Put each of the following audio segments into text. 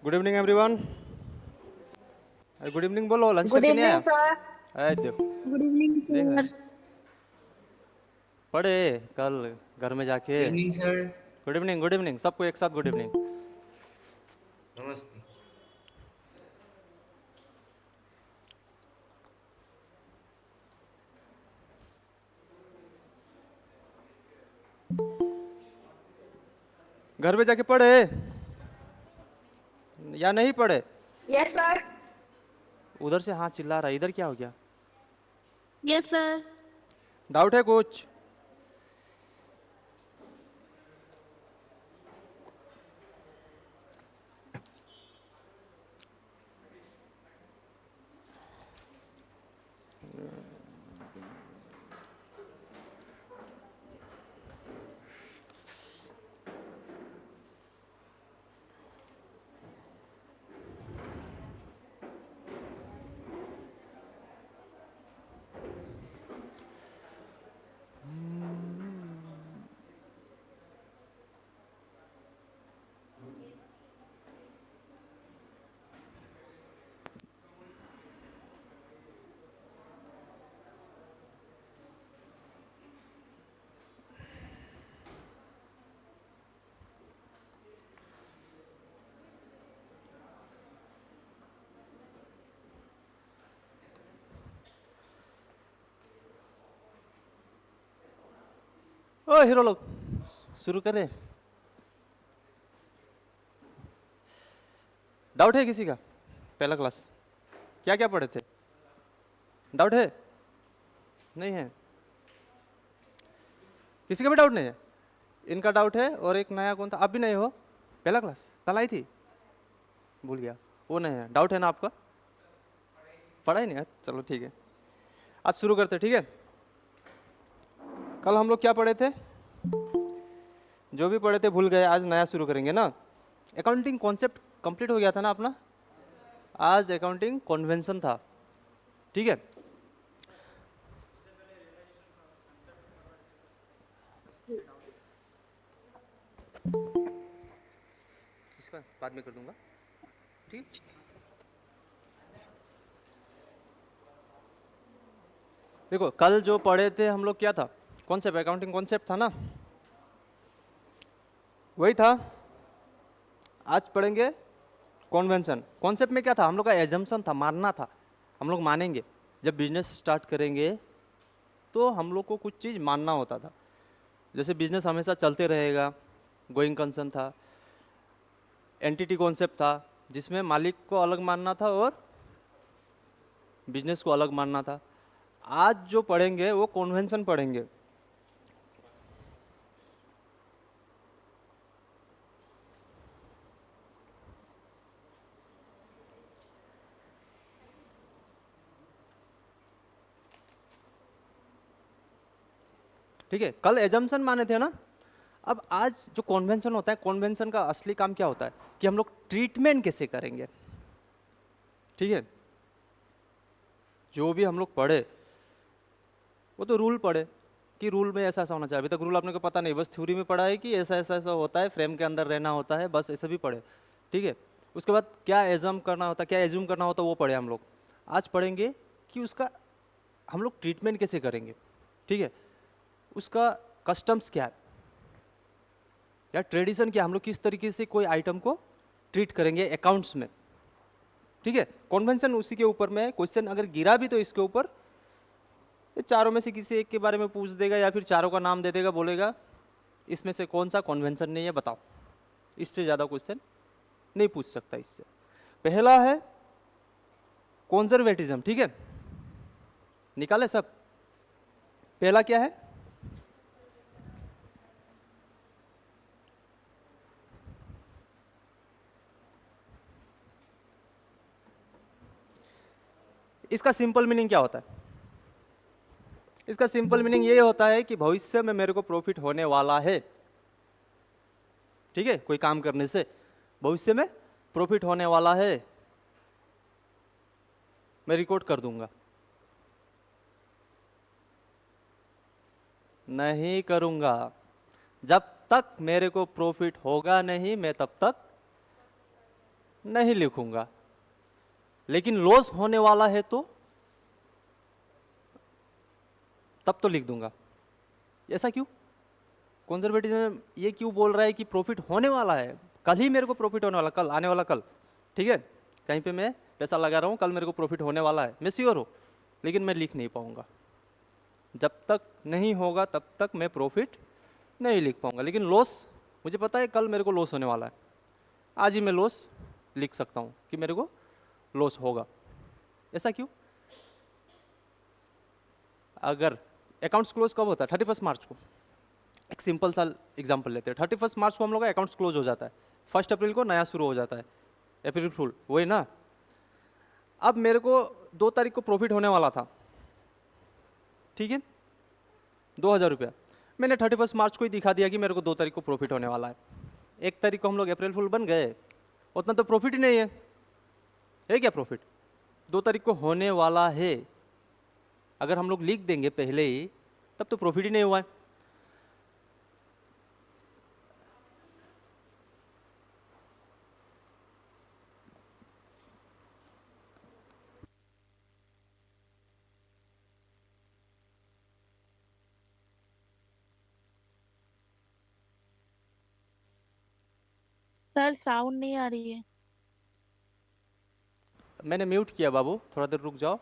Good evening everyone. Good evening बोलो, lunch good करके नहीं इवनिंग आया? सर। देखो, गुड इवनिंग देख रहे सर। हैं। पढ़े कल घर में जाके। Good evening sir. Good evening, good evening सबको एक साथ गुड इवनिंग। नमस्ते। घर में जाके पढ़े या नहीं पढ़े? Yes sir. उधर से हाँ चिल्ला रहा है, इधर क्या हो गया? Yes sir. डाउट है कुछ? ओ हीरो लोग, शुरू करें? डाउट है किसी का? पहला क्लास क्या क्या पढ़े थे? डाउट है? नहीं है? किसी का भी डाउट नहीं है? इनका डाउट है और एक नया कौन था? आप भी नहीं हो? पहला क्लास कल आई थी, भूल गया। वो नहीं है, डाउट है ना आपका? पढ़ा ही नहीं है, चलो ठीक है। आज शुरू करते, ठीक है? कल हम लोग क्या पढ़े थे? जो भी पढ़े थे भूल गए, आज नया शुरू करेंगे ना। अकाउंटिंग कॉन्सेप्ट कंप्लीट हो गया था ना अपना। आज अकाउंटिंग कन्वेंशन था, ठीक है? इसका बाद में कर दूंगा, ठीक? देखो कल जो पढ़े थे हम लोग क्या था? कॉन्सेप्ट, अकाउंटिंग कॉन्सेप्ट था ना, वही था। आज पढ़ेंगे कॉन्वेंशन। कॉन्सेप्ट में क्या था? हम लोग का एजम्पशन था, मानना था। हम लोग मानेंगे जब बिजनेस स्टार्ट करेंगे तो हम लोग को कुछ चीज़ मानना होता था। जैसे बिजनेस हमेशा चलते रहेगा, गोइंग कंसर्न था। एंटिटी कॉन्सेप्ट था जिसमें मालिक को अलग मानना था और बिजनेस को अलग मानना था। आज जो पढ़ेंगे वो कॉन्वेंशन पढ़ेंगे। ठीक है, कल एजम्पशन माने थे ना। अब आज जो कॉन्वेंशन होता है, कॉन्वेंशन का असली काम क्या होता है कि हम लोग ट्रीटमेंट कैसे करेंगे। ठीक है, जो भी हम लोग पढ़े वो तो रूल पढ़े कि रूल में ऐसा ऐसा होना चाहिए। अभी तक रूल आपने को पता नहीं, बस थ्योरी में पढ़ा है कि ऐसा ऐसा ऐसा होता है, फ्रेम के अंदर रहना होता है, बस ऐसा भी पढ़े। ठीक है, उसके बाद क्या एजम करना होता है, क्या एज्यूम करना होता है, वो पढ़े हम लोग। आज पढ़ेंगे कि उसका हम लोग ट्रीटमेंट कैसे करेंगे। ठीक है, उसका कस्टम्स क्या है या ट्रेडिशन क्या, हम लोग किस तरीके से कोई आइटम को ट्रीट करेंगे अकाउंट्स में। ठीक है, कॉन्वेंशन उसी के ऊपर में क्वेश्चन अगर गिरा भी तो इसके ऊपर ये चारों में से किसी एक के बारे में पूछ देगा या फिर चारों का नाम दे देगा, बोलेगा इसमें से कौन सा कॉन्वेंशन नहीं है बताओ। इससे ज़्यादा क्वेश्चन नहीं पूछ सकता इससे। पहला है कॉन्जर्वेटिज्म। ठीक है, निकाले सब। पहला क्या है? इसका सिंपल मीनिंग क्या होता है? इसका सिंपल मीनिंग ये होता है कि भविष्य में मेरे को प्रॉफिट होने वाला है। ठीक है, कोई काम करने से भविष्य में प्रॉफिट होने वाला है, मैं रिकॉर्ड कर दूंगा। नहीं करूंगा, जब तक मेरे को प्रॉफिट होगा नहीं मैं तब तक नहीं लिखूंगा, लेकिन लॉस होने वाला है तो तब तो लिख दूंगा। ऐसा क्यों? कंजर्वेटिज्म ये क्यों बोल रहा है कि प्रॉफिट होने वाला है, कल ही मेरे को प्रॉफिट होने वाला, कल आने वाला कल, ठीक है, कहीं पे मैं पैसा लगा रहा हूँ, कल मेरे को प्रॉफिट होने वाला है, मैं श्योर हूँ, लेकिन मैं लिख नहीं पाऊंगा। जब तक नहीं होगा तब तक मैं प्रॉफिट नहीं लिख पाऊंगा। लेकिन लॉस, मुझे पता है कल मेरे को लॉस होने वाला है, आज ही मैं लॉस लिख सकता हूँ कि मेरे को लॉस होगा। ऐसा क्यों? अगर अकाउंट्स क्लोज कब होता है? 31 मार्च को। एक सिंपल सा एग्जांपल लेते हैं, 31 मार्च को हम लोग का अकाउंट्स क्लोज हो जाता है, 1 अप्रैल को नया शुरू हो जाता है, अप्रैल फुल वही ना। अब मेरे को 2 तारीख को प्रॉफिट होने वाला था, ठीक है, 2,000 रुपया। मैंने 31 मार्च को ही दिखा दिया कि मेरे को 2 तारीख को प्रॉफिट होने वाला है। 1 तारीख को हम लोग अप्रैल फुल बन गए, उतना तो प्रॉफिट ही नहीं है क्या प्रॉफिट? 2 तारीख को होने वाला है, अगर हम लोग लिख देंगे पहले ही तब तो प्रॉफिट ही नहीं हुआ है। सर साउंड नहीं आ रही है। मैंने म्यूट किया बाबू, थोड़ा देर रुक जाओ।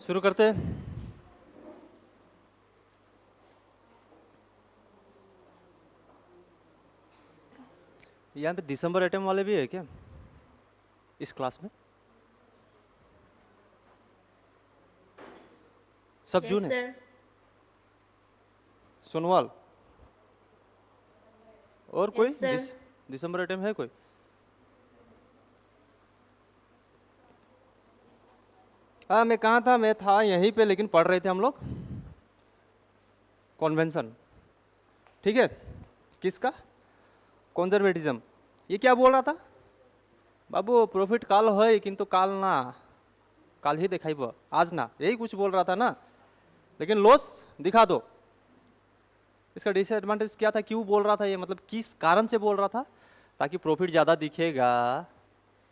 शुरू करते हैं। यहाँ पे दिसंबर आइटम वाले भी है क्या इस क्लास में? सब Yes, जून है। sir. सोनवाल और कोई Yes, sir. दिसंबर आइटम है कोई? हाँ मैं कहाँ था, मैं था यहीं पे, लेकिन पढ़ रहे थे हम लोग कॉन्वेंशन। ठीक है, किसका? कंजर्वेटिज्म। ये क्या बोल रहा था बाबू? प्रॉफिट काल है किंतु काल ना, काल ही दिखाई आज ना, यही कुछ बोल रहा था ना। लेकिन लॉस दिखा दो। इसका डिसएडवांटेज क्या था, क्यों बोल रहा था ये, मतलब किस कारण से बोल रहा था? ताकि प्रॉफिट ज़्यादा दिखेगा।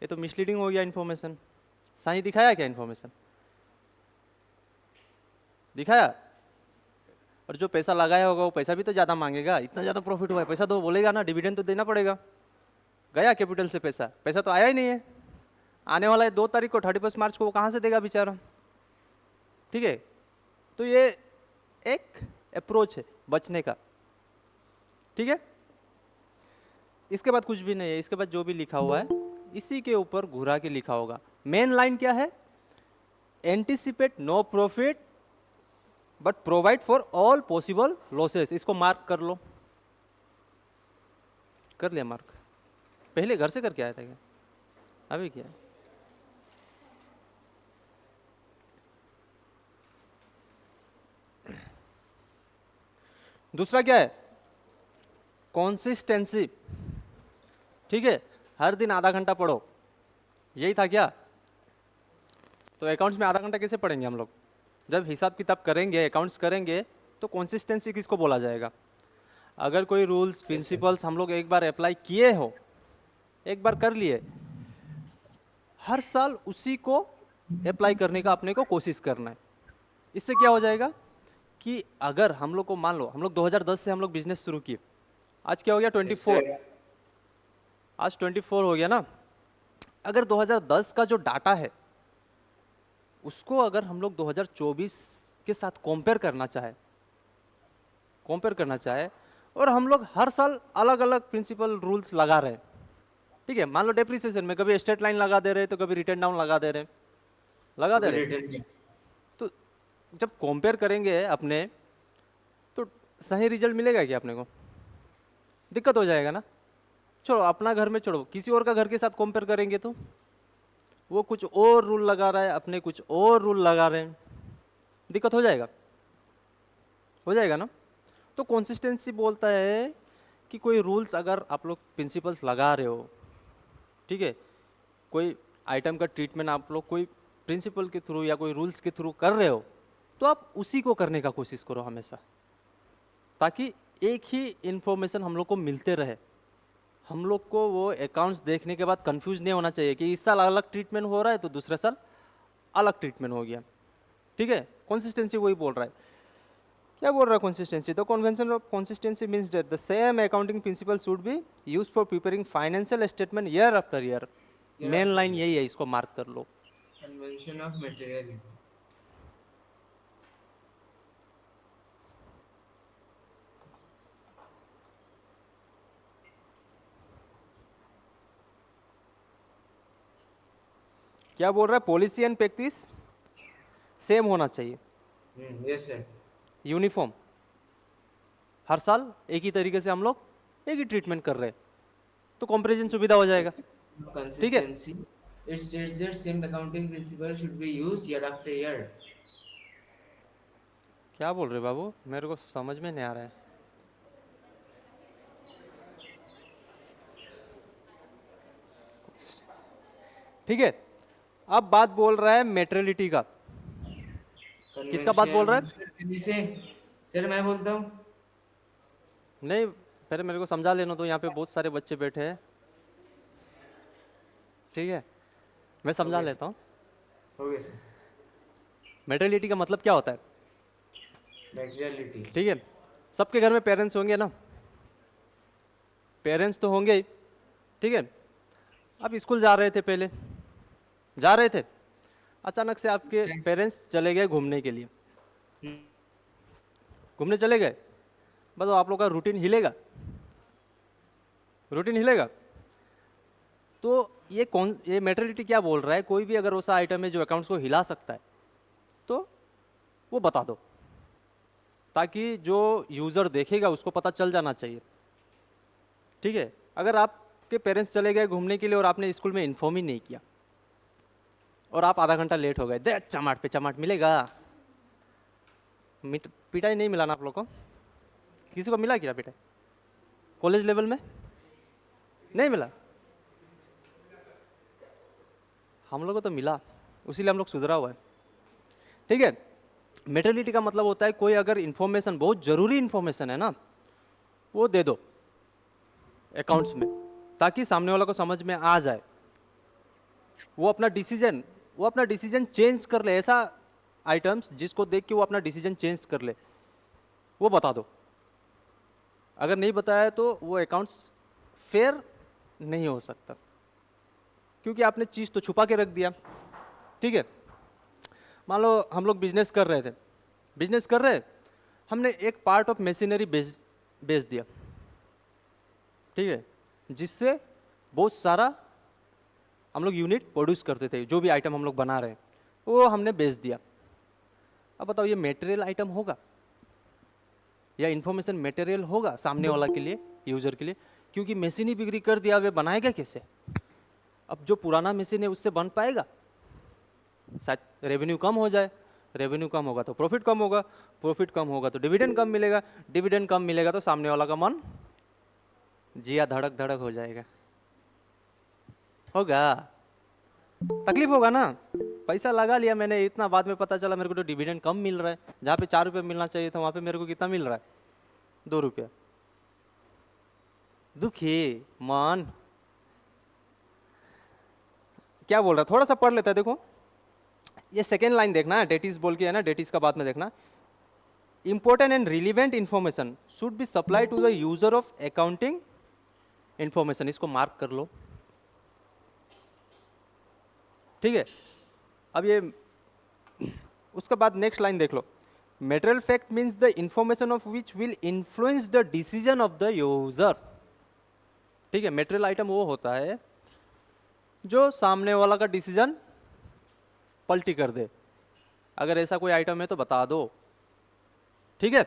ये तो मिसलीडिंग हो गया इन्फॉर्मेशन। सही दिखाया क्या इन्फॉर्मेशन? दिखाया। और जो पैसा लगाया होगा वो पैसा भी तो ज़्यादा मांगेगा, इतना ज़्यादा प्रॉफिट हुआ है, पैसा तो बोलेगा ना, डिविडेंड तो देना पड़ेगा। गया कैपिटल से पैसा, पैसा तो आया ही नहीं है। आने वाला है 2 तारीख को, 31 मार्च को, वो कहाँ से देगा बेचारा? ठीक है, तो ये एक अप्रोच है बचने का। ठीक है, इसके बाद कुछ भी नहीं है, इसके बाद जो भी लिखा हुआ है इसी के ऊपर घुरा के लिखा होगा। मेन लाइन क्या है? Anticipate no profit but provide for all possible losses. इसको मार्क कर लो। कर लिया मार्क? पहले घर से करके आया था क्या? अभी क्या? दूसरा क्या है? कंसिस्टेंसी। ठीक है, हर दिन आधा घंटा पढ़ो, यही था क्या? तो अकाउंट्स में आधा घंटा कैसे पढ़ेंगे हम लोग? जब हिसाब किताब करेंगे, अकाउंट्स करेंगे, तो कंसिस्टेंसी किसको बोला जाएगा? अगर कोई रूल्स प्रिंसिपल्स हम लोग एक बार अप्लाई किए हो, एक बार कर लिए, हर साल उसी को अप्लाई करने का अपने को कोशिश करना है। इससे क्या हो जाएगा कि अगर हम लोग को, मान लो हम लोग 2010 से हम लोग बिजनेस शुरू किए, आज क्या हो गया? 24। आज 24 हो गया ना। अगर 2010 का जो डाटा है उसको अगर हम लोग 2024 के साथ कंपेयर करना चाहे, और हम लोग हर साल अलग अलग प्रिंसिपल रूल्स लगा रहे हैं। ठीक है, मान लो डेप्रिसिएशन में कभी स्ट्रेट लाइन लगा दे रहे, तो कभी रिटर्न डाउन लगा दे रहे। तो जब कंपेयर करेंगे अपने, तो सही रिजल्ट मिलेगा क्या अपने को? दिक्कत हो जाएगा ना। छोड़ो, अपना घर में छोड़ो, किसी और का घर के साथ कंपेयर करेंगे तो वो कुछ और रूल लगा रहा है, अपने कुछ और रूल लगा रहे हैं, दिक्कत हो जाएगा ना। तो कंसिस्टेंसी बोलता है कि कोई रूल्स अगर आप लोग प्रिंसिपल्स लगा रहे हो, ठीक है, कोई आइटम का ट्रीटमेंट आप लोग कोई प्रिंसिपल के थ्रू या कोई रूल्स के थ्रू कर रहे हो, तो आप उसी को करने का कोशिश करो हमेशा, ताकि एक ही इंफॉर्मेशन हम लोग को मिलते रहे। हम लोग को वो अकाउंट्स देखने के बाद कंफ्यूज नहीं होना चाहिए कि इस साल अलग ट्रीटमेंट हो रहा है तो दूसरे साल अलग ट्रीटमेंट हो गया। ठीक है, कंसिस्टेंसी वही बोल रहा है। क्या बोल रहा है consistency? The convention of consistency means that the same accounting principle should be used for preparing financial statement year after year. Main line यही है, इसको मार्क कर लो। Convention of materiality. क्या बोल रहा है? पॉलिसी एंड प्रैक्टिस सेम होना चाहिए, यस सर। यूनिफॉर्म। हर साल एक ही तरीके से हम लोग एक ही ट्रीटमेंट कर रहे हैं, तो कंपैरिजन सुविधा हो जाएगा। ठीक है, Consistency. It states that same accounting principle should be used year after year. क्या बोल रहे बाबू? मेरे को समझ में नहीं आ रहा है। ठीक है, अब बात बोल रहा है मेटेरियलिटी का। किसका बात बोल रहा है? से सर मैं बोलता हूँ। नहीं, पहले मेरे को समझा लेना, तो यहाँ पे बहुत सारे बच्चे बैठे हैं। ठीक है, मैं समझा Okay, लेता हूँ। Okay sir. मेटेरियलिटी का मतलब क्या होता है? मटेरियलिटी। ठीक है, सबके घर में पेरेंट्स होंगे ना, पेरेंट्स तो होंगे ही। ठीक है, आप स्कूल जा रहे थे, अचानक से आपके पेरेंट्स चले गए घूमने के लिए, घूमने चले गए, बस आप लोग का रूटीन हिलेगा। तो ये मेटेरियलिटी क्या बोल रहा है? कोई भी अगर वैसा आइटम है जो अकाउंट्स को हिला सकता है, तो वो बता दो, ताकि जो यूज़र देखेगा उसको पता चल जाना चाहिए। ठीक है, अगर आपके पेरेंट्स चले गए घूमने के लिए और आपने स्कूल में इन्फॉर्म ही नहीं किया और आप आधा घंटा लेट हो गए, दे चमाट पे चमाट मिलेगा। पिटाई नहीं मिला ना आप लोग को? किसी को मिला क्या पिटाई कॉलेज लेवल में? नहीं मिला? हम लोग को तो मिला, उसीलिए हम लोग सुधरा हुआ है। ठीक है, मेटेरियलिटी का मतलब होता है कोई अगर इन्फॉर्मेशन, बहुत जरूरी इन्फॉर्मेशन है ना, वो दे दो अकाउंट्स में, ताकि सामने वाला को समझ में आ जाए, वो अपना डिसीजन चेंज कर ले। ऐसा आइटम्स जिसको देख के वो अपना डिसीजन चेंज कर ले, वो बता दो। अगर नहीं बताया तो वो अकाउंट्स फेयर नहीं हो सकता, क्योंकि आपने चीज़ तो छुपा के रख दिया। ठीक है, मान लो हम लोग बिजनेस कर रहे, हमने एक पार्ट ऑफ मशीनरी बेच दिया। ठीक है, जिससे बहुत सारा हम लोग यूनिट प्रोड्यूस करते थे, जो भी आइटम हम लोग बना रहे हैं वो हमने बेच दिया। अब बताओ, ये मटेरियल आइटम होगा या इन्फॉर्मेशन मटेरियल होगा सामने वाला के लिए, यूजर के लिए? क्योंकि मशीन ही बिक्री कर दिया, वे बनाएगा कैसे? अब जो पुराना मशीन है उससे बन पाएगा? शायद रेवेन्यू कम हो जाए, रेवेन्यू कम होगा तो प्रॉफिट कम होगा, प्रॉफिट कम होगा तो डिविडेंड कम मिलेगा, डिविडेंड कम मिलेगा तो सामने वाला का मन, जिया धड़क धड़क हो जाएगा, होगा, तकलीफ होगा ना। पैसा लगा लिया मैंने इतना, बाद में पता चला मेरे को तो डिविडेंड कम मिल रहा है, जहाँ पे 4 रुपये मिलना चाहिए था वहाँ पे मेरे को कितना मिल रहा है? 2 रुपया। दुखी मन। क्या बोल रहा है, थोड़ा सा पढ़ लेता है। देखो ये सेकेंड लाइन देखना है, डेटिस बोल के है ना, डेटिस का बाद में देखना। Important and relevant information should be supply to the user of accounting information. इसको मार्क कर लो। ठीक है, अब ये उसके बाद नेक्स्ट लाइन देख लो। Material fact means the information of which will influence the decision of the user. ठीक है, मेटेरियल आइटम वो होता है जो सामने वाला का डिसीजन पलटी कर दे। अगर ऐसा कोई आइटम है तो बता दो। ठीक है,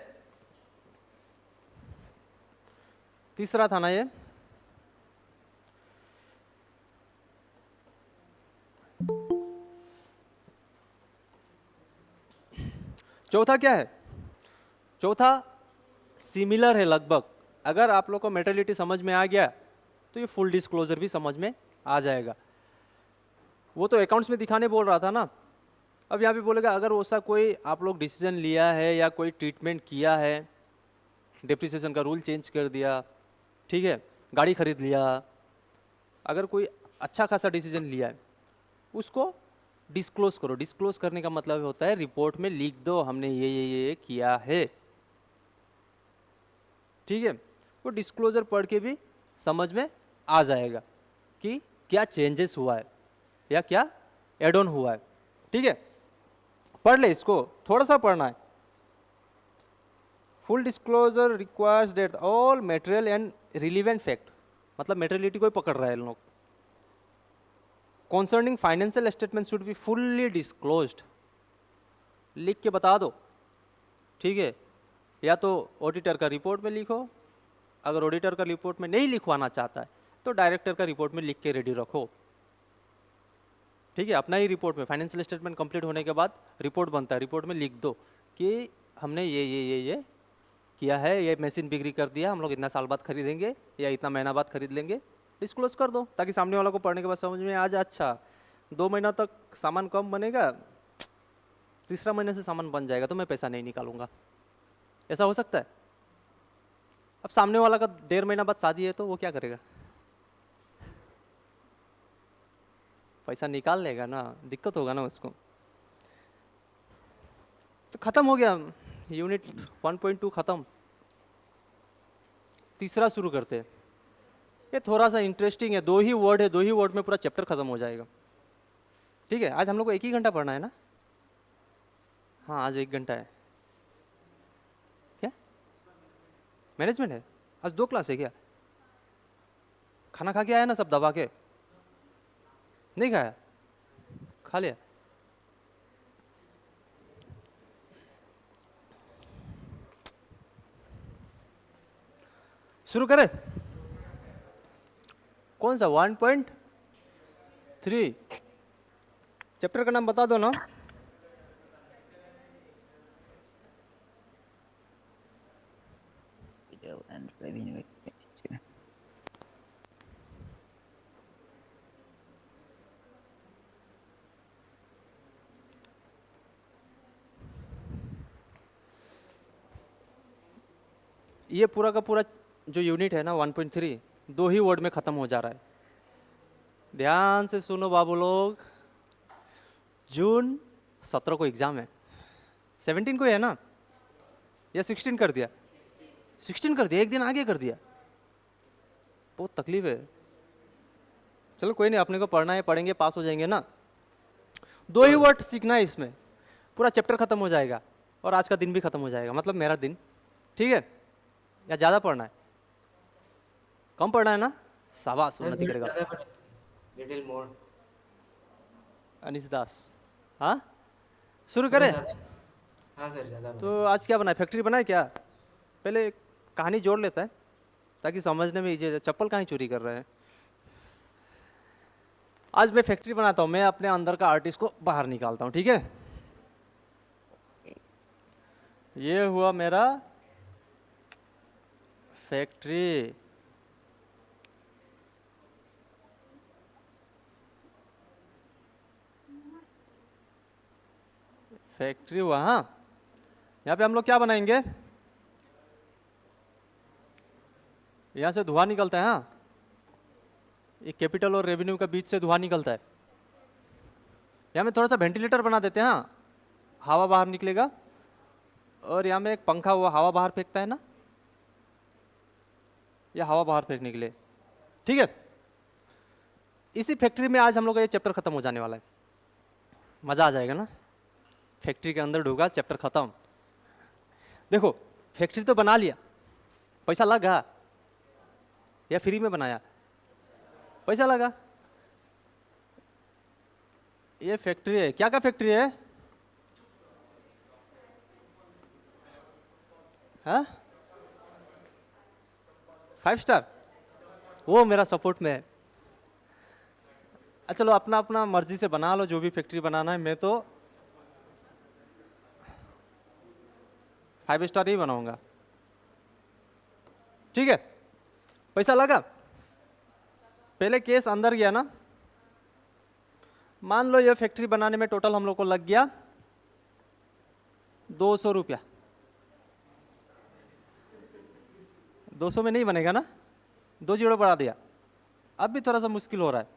तीसरा था ना ये, चौथा क्या है? चौथा सिमिलर है लगभग। अगर आप लोग को मेटेरियलिटी समझ में आ गया तो ये फुल डिस्क्लोजर भी समझ में आ जाएगा। वो तो अकाउंट्स में दिखाने बोल रहा था ना, अब यहाँ पे बोलेगा अगर वैसा कोई आप लोग डिसीजन लिया है या कोई ट्रीटमेंट किया है, डेप्रिसिएशन का रूल चेंज कर दिया, ठीक है, गाड़ी खरीद लिया, अगर कोई अच्छा खासा डिसीजन लिया है उसको डिस्क्लोज करो। डिस्क्लोज करने का मतलब होता है रिपोर्ट में लिख दो हमने ये किया है। ठीक है, वो डिस्क्लोजर पढ़ के भी समझ में आ जाएगा कि क्या चेंजेस हुआ है या क्या एड ऑन हुआ है। ठीक है, पढ़ ले, इसको थोड़ा सा पढ़ना है। Full disclosure requires that all material and relevant fact, मतलब मेटेरियलिटी को ही पकड़ रहा है लोग। Concerning financial statement should be fully disclosed. लिख के बता दो। ठीक है, या तो ऑडिटर का रिपोर्ट में लिखो, अगर ऑडिटर का रिपोर्ट में नहीं लिखवाना चाहता है तो डायरेक्टर का रिपोर्ट में लिख के रेडी रखो। ठीक है, अपना ही रिपोर्ट में फाइनेंशियल स्टेटमेंट कंप्लीट होने के बाद रिपोर्ट बनता है, रिपोर्ट में लिख दो कि हमने ये किया है, ये मशीन बिक्री कर दिया, हम लोग इतना साल बाद खरीदेंगे या इतना महीना बाद खरीद लेंगे। डिस्क्लोज कर दो ताकि सामने वाला को पढ़ने के बाद समझ में आ जाए, अच्छा 2 महीना तक सामान कम बनेगा, तीसरा महीने से सामान बन जाएगा तो मैं पैसा नहीं निकालूंगा। ऐसा हो सकता है? अब सामने वाला का 1.5 महीना बाद शादी है तो वो क्या करेगा? पैसा निकाल लेगा ना, दिक्कत होगा ना उसको। तो खत्म हो गया यूनिट 1.2 खत्म। तीसरा शुरू करते हैं। ये थोड़ा सा इंटरेस्टिंग है, 2 ही वर्ड है, 2 ही वर्ड में पूरा चैप्टर खत्म हो जाएगा। ठीक है, आज हम लोग को 1 ही घंटा पढ़ना है ना? हाँ, आज 1 घंटा है। क्या मैनेजमेंट है? आज 2 क्लास है क्या? खाना खा के आया ना सब दबा के? नहीं खाया? खा लिया? शुरू करें? कौन सा 1.3? चैप्टर का नाम बता दो ना। and revenue expenditure. ये पूरा का पूरा जो यूनिट है ना 1.3 दो ही वर्ड में खत्म हो जा रहा है। ध्यान से सुनो बाबू लोग, जून 17 को एग्जाम है, 17 को है ना, या 16 कर दिया? 16 कर दिया, एक दिन आगे कर दिया, बहुत तकलीफ है। चलो कोई नहीं, अपने को पढ़ना है, पढ़ेंगे, पास हो जाएंगे ना। दो ही वर्ड सीखना है, इसमें पूरा चैप्टर खत्म हो जाएगा और आज का दिन भी खत्म हो जाएगा, मतलब मेरा दिन। ठीक है? या ज़्यादा पढ़ना है? कम पढ़ना है ना? शाबाश, उन्नति करेगा। Little more. अनिस दास, हाँ शुरू करें? हाँ सर, ज़्यादा तो आज क्या बनाए? फैक्ट्री बनाए क्या? पहले कहानी जोड़ लेता है ताकि समझने में इजी। चप्पल कहाँ चोरी कर रहे हैं? आज मैं फैक्ट्री बनाता हूँ, मैं अपने अंदर का आर्टिस्ट को बाहर निकालता हूँ। ठीक है? ये हुआ मेरा फैक्ट्री। फैक्ट्री हुआ। हाँ, यहाँ पे हम लोग क्या बनाएंगे? यहाँ से धुआं निकलता है। हाँ, ये कैपिटल और रेवेन्यू का बीच से धुआं निकलता है। यहाँ में थोड़ा सा वेंटिलेटर बना देते हैं। हाँ, हवा बाहर निकलेगा। और यहाँ में एक पंखा हुआ, हवा बाहर फेंकता है ना, या हवा बाहर फेंकने के लिए। ठीक है? इसी फैक्ट्री में आज हम लोग का ये चैप्टर खत्म हो जाने वाला है। मजा आ जाएगा ना? फैक्ट्री के अंदर ढूंढा, चैप्टर खत्म। देखो, फैक्ट्री तो बना लिया, पैसा लगा या फ्री में बनाया? पैसा लगा। ये फैक्ट्री है, क्या का फैक्ट्री है? हाँ, 5 स्टार। वो मेरा सपोर्ट में है। अच्छा, चलो अपना अपना मर्जी से बना लो जो भी फैक्ट्री बनाना है। मैं तो 5 स्टार ही बनाऊंगा। ठीक है? पैसा लगा, पहले केस अंदर गया ना। मान लो ये फैक्ट्री बनाने में टोटल हम लोग को लग गया 200 रुपया। 200 में नहीं बनेगा ना, 2 जीरो बढ़ा दिया। अब भी थोड़ा सा मुश्किल हो रहा है।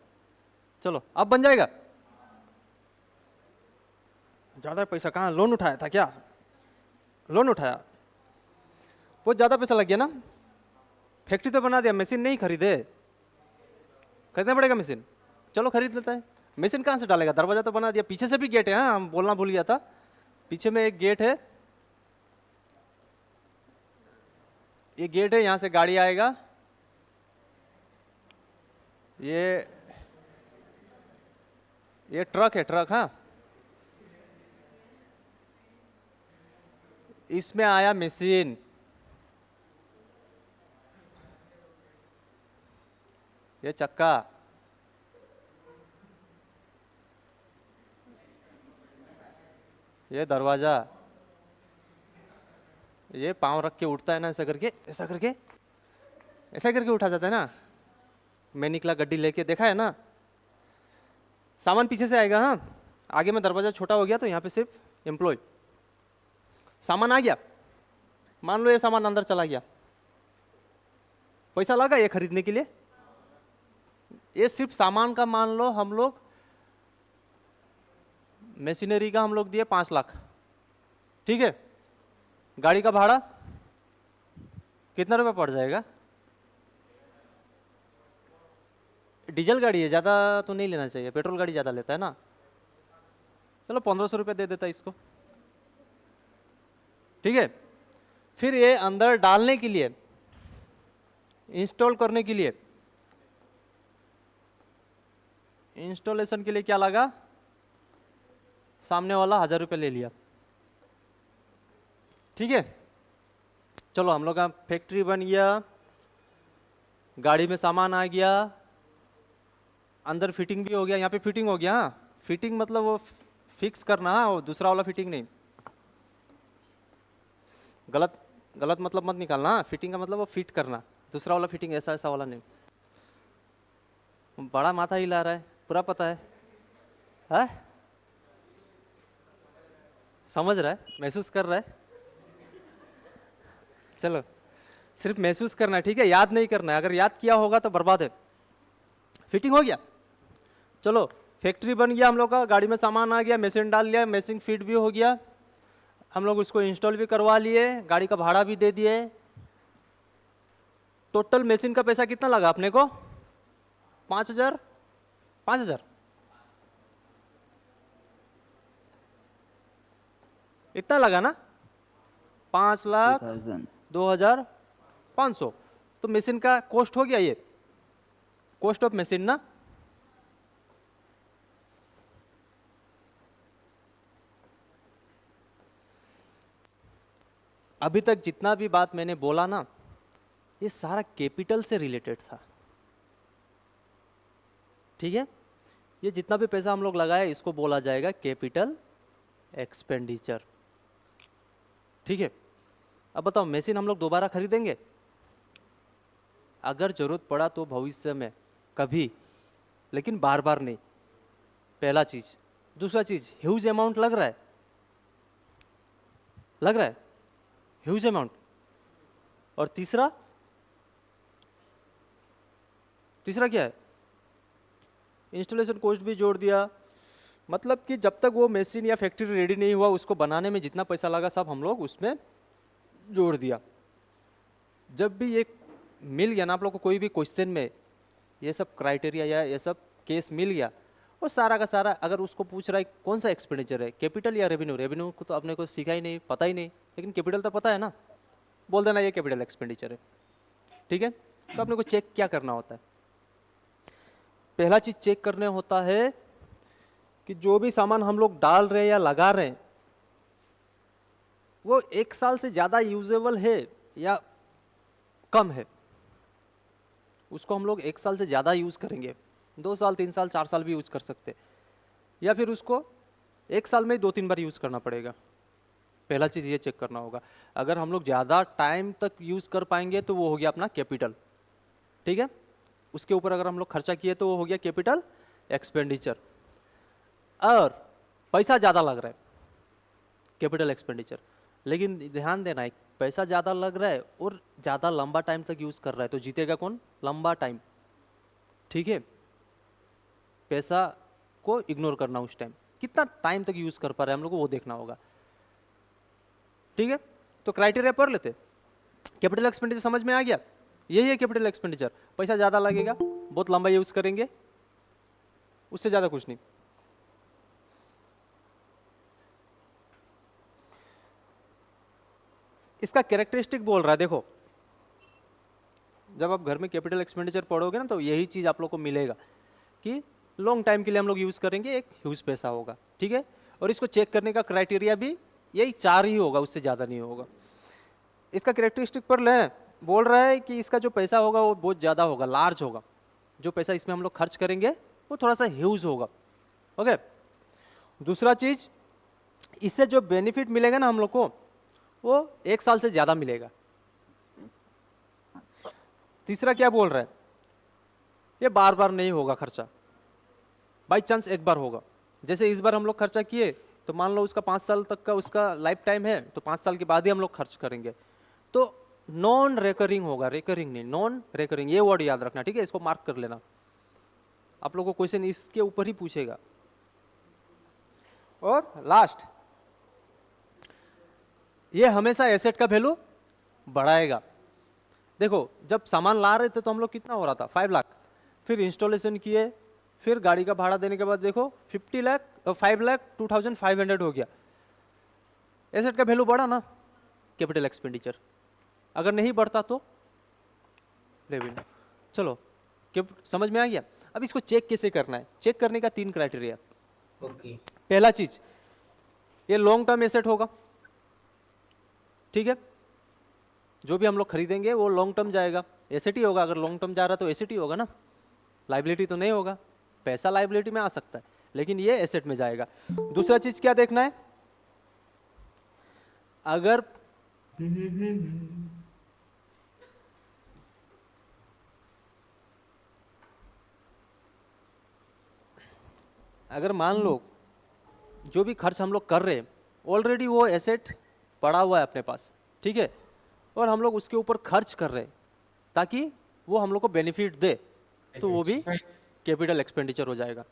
चलो अब बन जाएगा। ज्यादा पैसा कहाँ? लोन उठाया था क्या? लोन उठाया, बहुत ज्यादा पैसा लग गया ना। फैक्ट्री तो बना दिया, मशीन नहीं खरीदे, खरीदना पड़ेगा मशीन। चलो खरीद लेता है। मशीन कहाँ से डालेगा? दरवाजा तो बना दिया, पीछे से भी गेट है। हाँ, हम बोलना भूल गया था, पीछे में एक गेट है। ये गेट है, यहाँ से गाड़ी आएगा। ये ट्रक है, ट्रक। हाँ, इसमें आया मशीन। ये चक्का, ये दरवाजा, ये पांव रख के उठता है ना, ऐसा करके, ऐसा करके, ऐसा करके उठा जाता है ना। मैं निकला गड्डी लेके, देखा है ना। सामान पीछे से आएगा। हाँ, आगे में दरवाजा छोटा हो गया तो यहाँ पे सिर्फ एम्प्लॉय। सामान आ गया, मान लो ये सामान अंदर चला गया, पैसा लगा ये खरीदने के लिए। ये सिर्फ सामान का मान लो हम लोग, मशीनरी का हम लोग दिए 5 लाख। ठीक है? गाड़ी का भाड़ा कितना रुपया पड़ जाएगा? डीजल गाड़ी है, ज़्यादा तो नहीं लेना चाहिए, पेट्रोल गाड़ी ज़्यादा लेता है ना। चलो 1500 रुपये दे देता इसको। ठीक है? फिर ये अंदर डालने के लिए, इंस्टॉल करने के लिए, इंस्टॉलेशन के लिए क्या लगा? सामने वाला 1000 रुपये ले लिया। ठीक है? चलो हम लोग का फैक्ट्री बन गया, गाड़ी में सामान आ गया, अंदर फिटिंग भी हो गया, यहाँ पे फिटिंग हो गया। हाँ, फिटिंग मतलब वो फिक्स करना, हाँ, वो दूसरा वाला फिटिंग नहीं। गलत गलत मतलब मत निकालना। हाँ, फिटिंग का मतलब वो फिट करना, दूसरा वाला फिटिंग ऐसा ऐसा वाला नहीं। बड़ा माथा हिला रहा है, पूरा पता है, हाँ? समझ रहा है, महसूस कर रहा है। चलो, सिर्फ महसूस करना है, ठीक है, याद नहीं करना है। अगर याद किया होगा तो बर्बाद है। फिटिंग हो गया, चलो फैक्ट्री बन गया हम लोग का, गाड़ी में सामान आ गया, मशीन डाल लिया, मशीन फिट भी हो गया, हम लोग उसको इंस्टॉल भी करवा लिए, गाड़ी का भाड़ा भी दे दिए। टोटल मशीन का पैसा कितना लगा अपने को? 5,000। 5,000 इतना लगा ना? 2000 5,02,500। तो मशीन का कॉस्ट हो गया, ये कॉस्ट ऑफ मशीन ना। अभी तक जितना भी बात मैंने बोला ना, ये सारा कैपिटल से रिलेटेड था, ठीक है। ये जितना भी पैसा हम लोग लगाए इसको बोला जाएगा कैपिटल एक्सपेंडिचर, ठीक है। अब बताओ, मशीन हम लोग दोबारा खरीदेंगे? अगर जरूरत पड़ा तो भविष्य में कभी, लेकिन बार बार नहीं, पहला चीज। दूसरा चीज, ह्यूज अमाउंट लग रहा है, लग रहा है ह्यूज अमाउंट। और तीसरा, तीसरा क्या है? इंस्टॉलेशन कॉस्ट भी जोड़ दिया। मतलब कि जब तक वो मशीन या फैक्ट्री रेडी नहीं हुआ, उसको बनाने में जितना पैसा लगा सब हम लोग उसमें जोड़ दिया। जब भी ये मिल गया ना आप लोग को, कोई भी क्वेश्चन में ये सब क्राइटेरिया या ये सब केस मिल गया, वो सारा का सारा अगर उसको पूछ रहा है कौन सा एक्सपेंडिचर है, कैपिटल या रेवेन्यू, रेवेन्यू को तो अपने को सीखा ही नहीं, पता ही नहीं, लेकिन कैपिटल तो पता है ना, बोल देना ये कैपिटल एक्सपेंडिचर है, ठीक है। तो अपने को चेक क्या करना होता है? पहला चीज चेक करने होता है कि जो भी सामान हम लोग डाल रहे हैं या लगा रहे हैं वो 1 साल से ज्यादा यूजेबल है या कम है। उसको हम लोग 1 साल से ज्यादा यूज करेंगे, 2 साल 3 साल 4 साल भी यूज कर सकते, या फिर उसको 1 साल में 2-3 बार यूज करना पड़ेगा। पहला चीज ये चेक करना होगा। अगर हम लोग ज्यादा टाइम तक यूज कर पाएंगे तो वो हो गया अपना कैपिटल, ठीक है। उसके ऊपर अगर हम लोग खर्चा किए तो वो हो गया कैपिटल एक्सपेंडिचर। और पैसा ज़्यादा लग रहा है, कैपिटल एक्सपेंडिचर, लेकिन ध्यान देना है, पैसा ज़्यादा लग रहा है और ज़्यादा लंबा टाइम तक यूज़ कर रहा है, तो जीतेगा कौन? लंबा टाइम, ठीक है। पैसा को इग्नोर करना, उस टाइम कितना टाइम तक यूज़ कर पा रहे हैं हम लोग को वो देखना होगा, ठीक है। तो क्राइटेरिया पढ़ लेते। कैपिटल एक्सपेंडिचर समझ में आ गया? यही है कैपिटल एक्सपेंडिचर। पैसा ज़्यादा लगेगा, बहुत लंबा यूज़ करेंगे, उससे ज़्यादा कुछ नहीं। इसका कैरेक्टरिस्टिक बोल रहा है, देखो जब आप घर में कैपिटल एक्सपेंडिचर पढ़ोगे ना तो यही चीज़ आप लोग को मिलेगा कि लॉन्ग टाइम के लिए हम लोग यूज़ करेंगे, एक ह्यूज पैसा होगा, ठीक है। और इसको चेक करने का क्राइटेरिया भी यही 4 ही होगा, उससे ज़्यादा नहीं होगा। इसका कैरेक्टरिस्टिक पर लें, बोल रहा है कि इसका जो पैसा होगा वो बहुत ज़्यादा होगा, लार्ज होगा। जो पैसा इसमें हम लोग खर्च करेंगे वो थोड़ा सा ह्यूज होगा, ओके। दूसरा चीज़, इससे जो बेनिफिट मिलेगा ना हम लोग को वो 1 साल से ज़्यादा मिलेगा। तीसरा क्या बोल रहा है? ये बार बार नहीं होगा खर्चा, बाई चांस एक बार होगा। जैसे इस बार हम लोग खर्चा किए तो मान लो उसका 5 साल तक का उसका लाइफ टाइम है, तो 5 साल के बाद ही हम लोग खर्च करेंगे। तो नॉन रेकरिंग होगा, रेकरिंग नहीं, नॉन रेकरिंग, ये वर्ड याद रखना, ठीक है। इसको मार्क कर लेना, आप लोगों को क्वेश्चन इसके ऊपर ही पूछेगा। और लास्ट, ये हमेशा एसेट का वैल्यू बढ़ाएगा। देखो जब सामान ला रहे थे तो हम लोग कितना हो रहा था? 5 लाख, फिर इंस्टॉलेशन किए, फिर गाड़ी का भाड़ा देने के बाद देखो 50 लाख, 5 लाख 2,500 हो गया। एसेट का वैल्यू बढ़ा ना, कैपिटल एक्सपेंडिचर। अगर नहीं बढ़ता तो रेवेन्यू। चलो समझ में आ गया? अब इसको चेक कैसे करना है? चेक करने का 3 क्राइटेरिया। ओके। पहला चीज, ये लॉन्ग टर्म एसेट होगा, ठीक है। जो भी हम लोग खरीदेंगे वो लॉन्ग टर्म जाएगा, एसेट ही होगा। अगर लॉन्ग टर्म जा रहा है तो एसेट ही होगा ना, लाइबिलिटी तो नहीं होगा। पैसा लाइबिलिटी में आ सकता है लेकिन ये एसेट में जाएगा। दूसरा चीज क्या देखना है, अगर अगर मान लो जो भी खर्च हम लोग कर रहे हैं ऑलरेडी वो एसेट पड़ा हुआ है अपने पास, ठीक है, और हम लोग उसके ऊपर खर्च कर रहे हैं ताकि वो हम लोग को बेनिफिट दे, तो वो भी कैपिटल एक्सपेंडिचर हो जाएगा।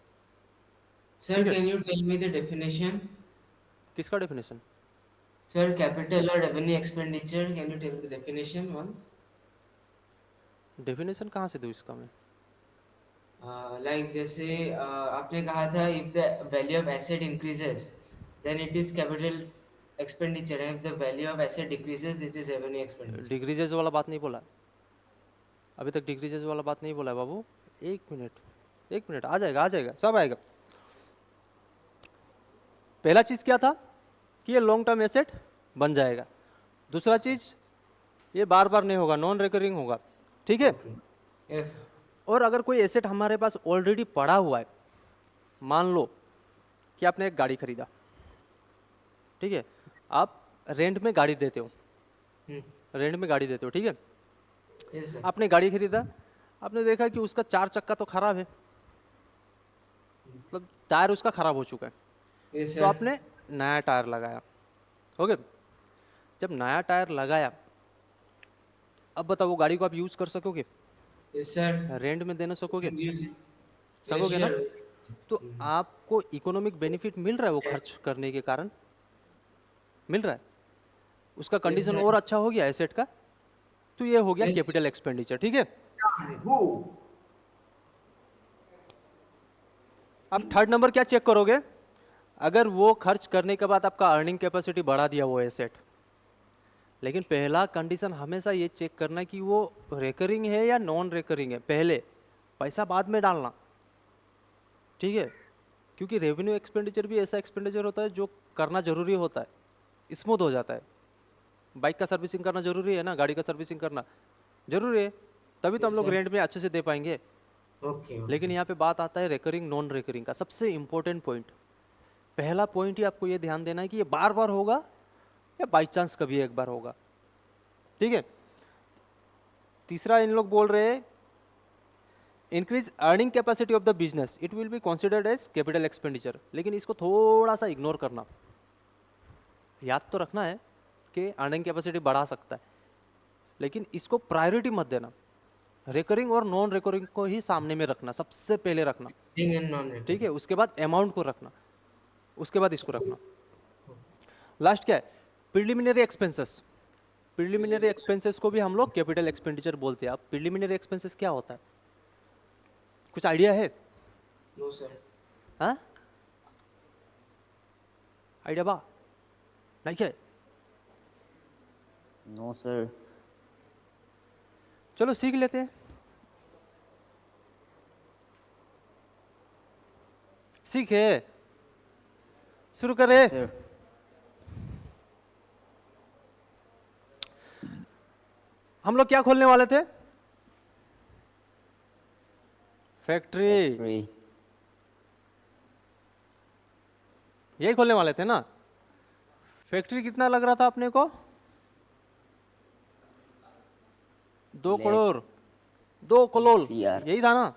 Sir, ठीक है। can you tell me the definition? किसका definition? Sir, capital or revenue expenditure, can you tell the definition once? Definition कहाँ से दूँ इसका मैं? Like जैसे आपने कहा था if the value of asset increases then it is capital expenditure and if the value of asset decreases it is revenue expenditure. डिग्रीजेज वाला बात नहीं बोला, अभी तक डिग्रीजेज वाला बात नहीं बोला है बाबू। एक मिनट आ जाएगा सब आएगा। पहला चीज क्या था कि ये लॉन्ग टर्म एसेट बन जाएगा। दूसरा चीज ये बार बार नहीं होगा, नॉन रिकरिंग होगा, ठीक है। Yes. और अगर कोई एसेट हमारे पास ऑलरेडी पड़ा हुआ है, मान लो कि आपने एक गाड़ी खरीदा, ठीक है, आप रेंट में गाड़ी देते हो, ठीक है। Yes sir. आपने गाड़ी खरीदा, आपने देखा कि उसका 4 चक्का तो खराब है, मतलब टायर उसका खराब हो चुका है, Yes तो sir. आपने नया टायर लगाया, ओके। जब नया टायर लगाया, अब बताओ वो गाड़ी को आप यूज कर सकोगे, Yes sir. रेंट में देना सकोगे, Use it. सकोगे ना? Yes, sure. तो आपको इकोनॉमिक बेनिफिट मिल रहा है वो खर्च करने के कारण, मिल रहा है, उसका कंडीशन sir. और अच्छा हो गया एसेट का, तो ये हो गया Yes. कैपिटल एक्सपेंडिचर, ठीक है। अब थर्ड नंबर क्या चेक करोगे, अगर वो खर्च करने के बाद आपका अर्निंग कैपेसिटी बढ़ा दिया वो एसेट, लेकिन पहला कंडीशन हमेशा ये चेक करना कि वो रेकरिंग है या नॉन रेकरिंग है, पहले पैसा बाद में डालना, ठीक है। क्योंकि रेवेन्यू एक्सपेंडिचर भी ऐसा एक्सपेंडिचर होता है जो करना जरूरी होता है, स्मूथ हो जाता है। बाइक का सर्विसिंग करना जरूरी है ना, गाड़ी का सर्विसिंग करना जरूरी है, तभी तो हम Yes, लोग sir. रेंट में अच्छे से दे पाएंगे। Okay. लेकिन यहाँ पे बात आता है रेकरिंग नॉन रेकरिंग का। सबसे इंपॉर्टेंट पॉइंट, पहला पॉइंट ही आपको ये ध्यान देना है कि ये बार बार होगा या बाई चांस कभी एक बार होगा, ठीक है। तीसरा इन लोग बोल रहे हैं increase earning capacity of the business, it will be considered as capital expenditure. लेकिन इसको थोड़ा सा इग्नोर करना, याद तो रखना है कि अर्निंग कैपेसिटी बढ़ा सकता है, लेकिन इसको प्रायोरिटी मत देना। रिकरिंग और नॉन रिकरिंग को ही सामने में रखना, सबसे पहले रखना, Recurring and non-recurring. ठीक है। उसके बाद अमाउंट को रखना, उसके बाद इसको रखना। लास्ट क्या है, प्रिलिमिनरी एक्सपेंसेस। प्रिलिमिनरी एक्सपेंसेस को भी हम लोग कैपिटल एक्सपेंडिचर बोलते हैं। अब प्रिलिमिनरी एक्सपेंसेस क्या होता है, कुछ आइडिया है? No sir. हाँ, आइडिया बा नहीं क्या है? No, sir. चलो सीख लेते हैं, सीखे, शुरू करें। Sir. हम लोग क्या खोलने वाले थे? Factory, Three. यही खोलने वाले थे ना। फैक्ट्री कितना लग रहा था अपने को? 2 करोड़, 2 करोड़, CR. यही था ना।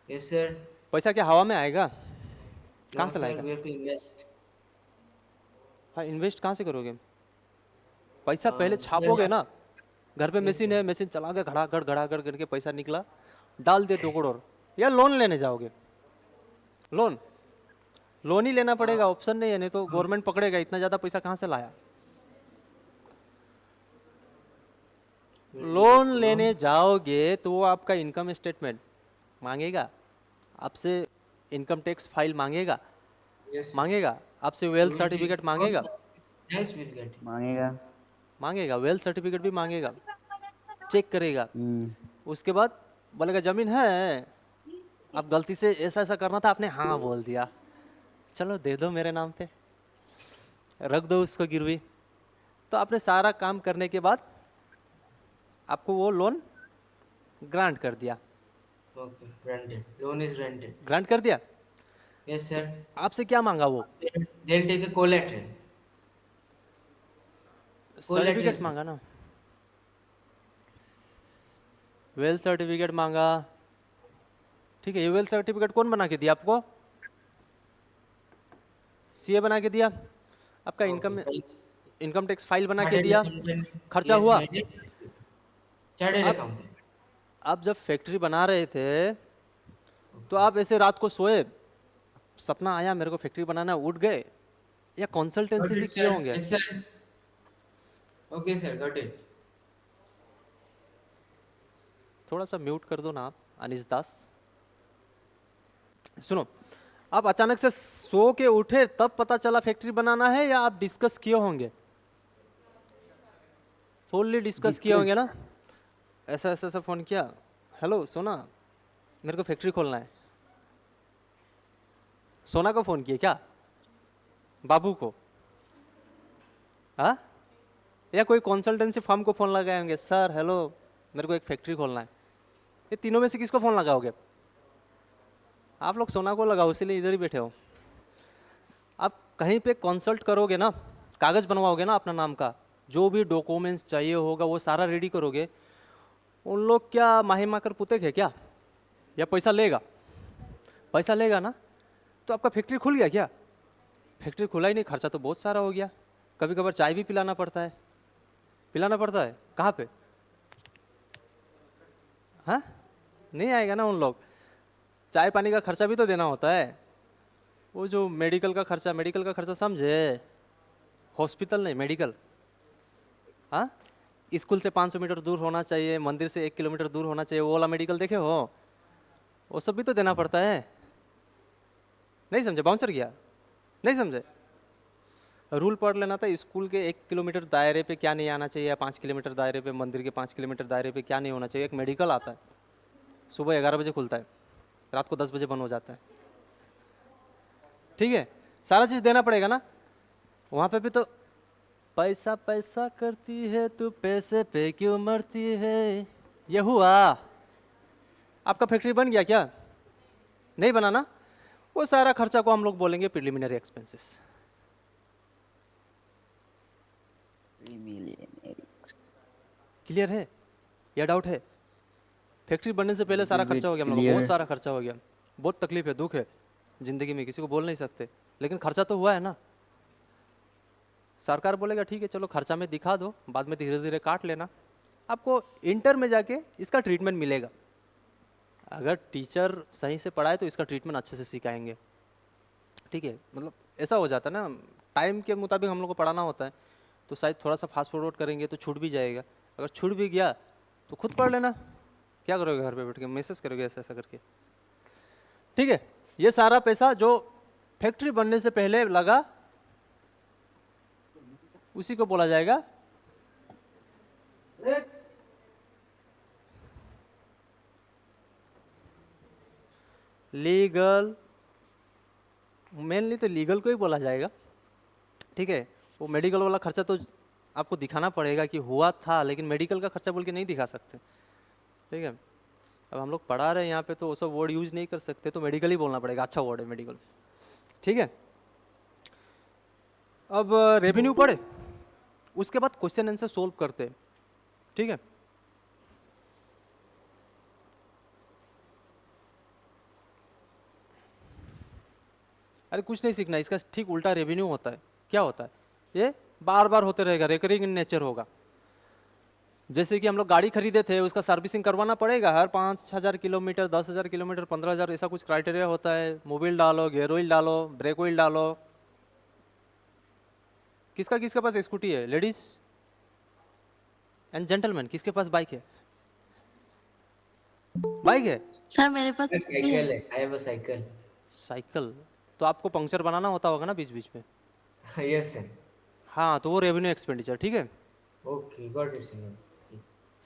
Yes sir. पैसा क्या हवा में आएगा? कहाँ No से sir, लाएगा? we have to invest. हाँ, इन्वेस्ट कहाँ से करोगे? पैसा पहले sir. छापोगे ना, घर पे Yes, मशीन sir. है, मशीन चला के घड़ाघड़ करके पैसा निकला, डाल दे 2 करोड़, या लोन लेने जाओगे? लोन ही लेना पड़ेगा, ऑप्शन नहीं है, नहीं तो गवर्नमेंट पकड़ेगा, इतना ज्यादा पैसा कहाँ से लाया। लोन लेने जाओगे तो वो आपका इनकम स्टेटमेंट मांगेगा, आपसे इनकम टैक्स फाइल मांगेगा, Yes. मांगेगा आपसे वेल्थ सर्टिफिकेट मांगेगा, Yes, we'll get it. मांगेगा. वेल्थ सर्टिफिकेट भी मांगेगा, चेक करेगा। Hmm. उसके बाद बोलेगा जमीन है, आप गलती से ऐसा ऐसा करना था, आपने हाँ बोल दिया, चलो दे दो मेरे नाम पे, रख दो उसको गिरवी। तो आपने सारा काम करने के बाद आपको वो लोन ग्रांट कर दिया। Okay, rented. Loan is rented. Grant कर दिया, Yes, sir. आपसे क्या मांगा वो? They'll take a collateral. Collateral, certificate sir. मांगा ना, वेल सर्टिफिकेट मांगा। ठीक है, ये वेल सर्टिफिकेट कौन बना के दिया आपको? सीए बना के दिया। आपका Okay. इनकम टैक्स फाइल बना के Chartered दिया, accountant. खर्चा Yes, हुआ। made it. Chartered आप accountant. आप जब फैक्ट्री बना रहे थे तो आप ऐसे रात को सोए, सपना आया मेरे को फैक्ट्री बनाना, उठ गए, या Got कंसल्टेंसी भी it, किए sir. होंगे? Yes, sir. Okay, sir. Got it. थोड़ा सा म्यूट कर दो ना आप, अनिश दास। सुनो, आप अचानक से सो के उठे तब पता चला फैक्ट्री बनाना है, या आप डिस्कस किए होंगे? फुल्ली डिस्कस किए होंगे ना। ऐसा ऐसा ऐसा फोन किया, हेलो सोना मेरे को फैक्ट्री खोलना है। सोना को फोन किए क्या? बाबू को? हाँ, या कोई कंसल्टेंसी फर्म को फोन लगाए होंगे, सर हेलो मेरे को एक फैक्ट्री खोलना है। ये तीनों में से किसको फोन लगाओगे? आप लोग सोना को लगाओ, इसीलिए इधर ही बैठे हो। आप कहीं पे कंसल्ट करोगे ना, कागज बनवाओगे ना अपना नाम का, जो भी डॉक्यूमेंट्स चाहिए होगा वो सारा रेडी करोगे। उन लोग क्या माही माकर पुतेक है क्या? या पैसा लेगा? पैसा लेगा ना। तो आपका फैक्ट्री खुल गया क्या? फैक्ट्री खुला ही नहीं, खर्चा तो बहुत सारा हो गया। कभी कभार चाय भी पिलाना पड़ता है। पिलाना पड़ता है कहाँ पे? हाँ, नहीं आएगा ना उन लोग। चाय पानी का खर्चा भी तो देना होता है। वो जो मेडिकल का खर्चा समझे, हॉस्पिटल नहीं मेडिकल। हाँ, स्कूल से 500 मीटर दूर होना चाहिए, मंदिर से 1 किलोमीटर दूर होना चाहिए, वो वाला मेडिकल देखे हो? वो सब भी तो देना पड़ता है। नहीं समझे? बाउंसर किया, नहीं समझे? रूल पढ़ लेना था, स्कूल के 1 किलोमीटर दायरे पे क्या नहीं आना चाहिए, या 5 किलोमीटर दायरे पे, मंदिर के 5 किलोमीटर दायरे पे क्या नहीं होना चाहिए। एक मेडिकल आता है, सुबह 11 बजे खुलता है, रात को 10 बजे बंद हो जाता है। ठीक है, सारा चीज़ देना पड़ेगा ना। वहाँ पे भी तो पैसा पैसा करती है तू, पैसे पे क्यों मरती है। ये हुआ। आपका फैक्ट्री बन गया क्या? नहीं बना ना। वो सारा खर्चा को हम लोग बोलेंगे प्रिलिमिनरी एक्सपेंसेस। क्लियर है या डाउट है? फैक्ट्री बनने से पहले सारा खर्चा हो गया हम लोग, बहुत सारा खर्चा हो गया। बहुत तकलीफ है, दुख है जिंदगी में, किसी को बोल नहीं सकते, लेकिन खर्चा तो हुआ है ना। सरकार बोलेगा ठीक है चलो खर्चा में दिखा दो, बाद में धीरे धीरे काट लेना। आपको इंटर में जाके इसका ट्रीटमेंट मिलेगा। अगर टीचर सही से पढ़ाए तो इसका ट्रीटमेंट अच्छे से सिखाएंगे। ठीक है, मतलब ऐसा हो जाता है ना, टाइम के मुताबिक हम लोग को पढ़ाना होता है, तो शायद थोड़ा सा फास्ट फॉरवर्ड करेंगे तो छूट भी जाएगा। अगर छूट भी गया तो खुद पढ़ लेना। क्या करोगे घर पे बैठ के? मैसेज करोगे ऐसा ऐसा करके। ठीक है, ये सारा पैसा जो फैक्ट्री बनने से पहले लगा उसी को बोला जाएगा लीगल। मेनली तो लीगल को ही बोला जाएगा। ठीक है, वो मेडिकल वाला खर्चा तो आपको दिखाना पड़ेगा कि हुआ था, लेकिन मेडिकल का खर्चा बोल के नहीं दिखा सकते। ठीक है, अब हम लोग पढ़ा रहे हैं यहाँ पे तो वो सब वर्ड यूज नहीं कर सकते, तो मेडिकल ही बोलना पड़ेगा। अच्छा वर्ड है मेडिकल। ठीक है, अब रेवेन्यू पढ़े, उसके बाद क्वेश्चन आंसर सोल्व करते हैं। ठीक है, अरे कुछ नहीं सीखना, इसका ठीक उल्टा रेवेन्यू होता है। क्या होता है? ये बार बार होते रहेगा, रिकरिंग इन नेचर होगा। जैसे कि हम लोग गाड़ी खरीदे थे, उसका सर्विसिंग करवाना पड़ेगा हर 5,000 किलोमीटर, 10,000 किलोमीटर, 15,000, ऐसा कुछ क्राइटेरिया होता है। मोबिल डालो, गेयर ऑयल डालो, ब्रेक ऑयल डालो। किसका किसके पास स्कूटी है? लेडीज एंड जेंटलमैन, किसके पास बाइक है? बाइक है? सर मेरे पास स्कूटी साइकिल है। है, I have a cycle. Cycle? तो आपको पंक्चर बनाना होता होगा ना बीच बीच में। Yes sir. हाँ, तो वो रेवेन्यू एक्सपेंडिचर। ठीक है, ओके, गॉट इट सर।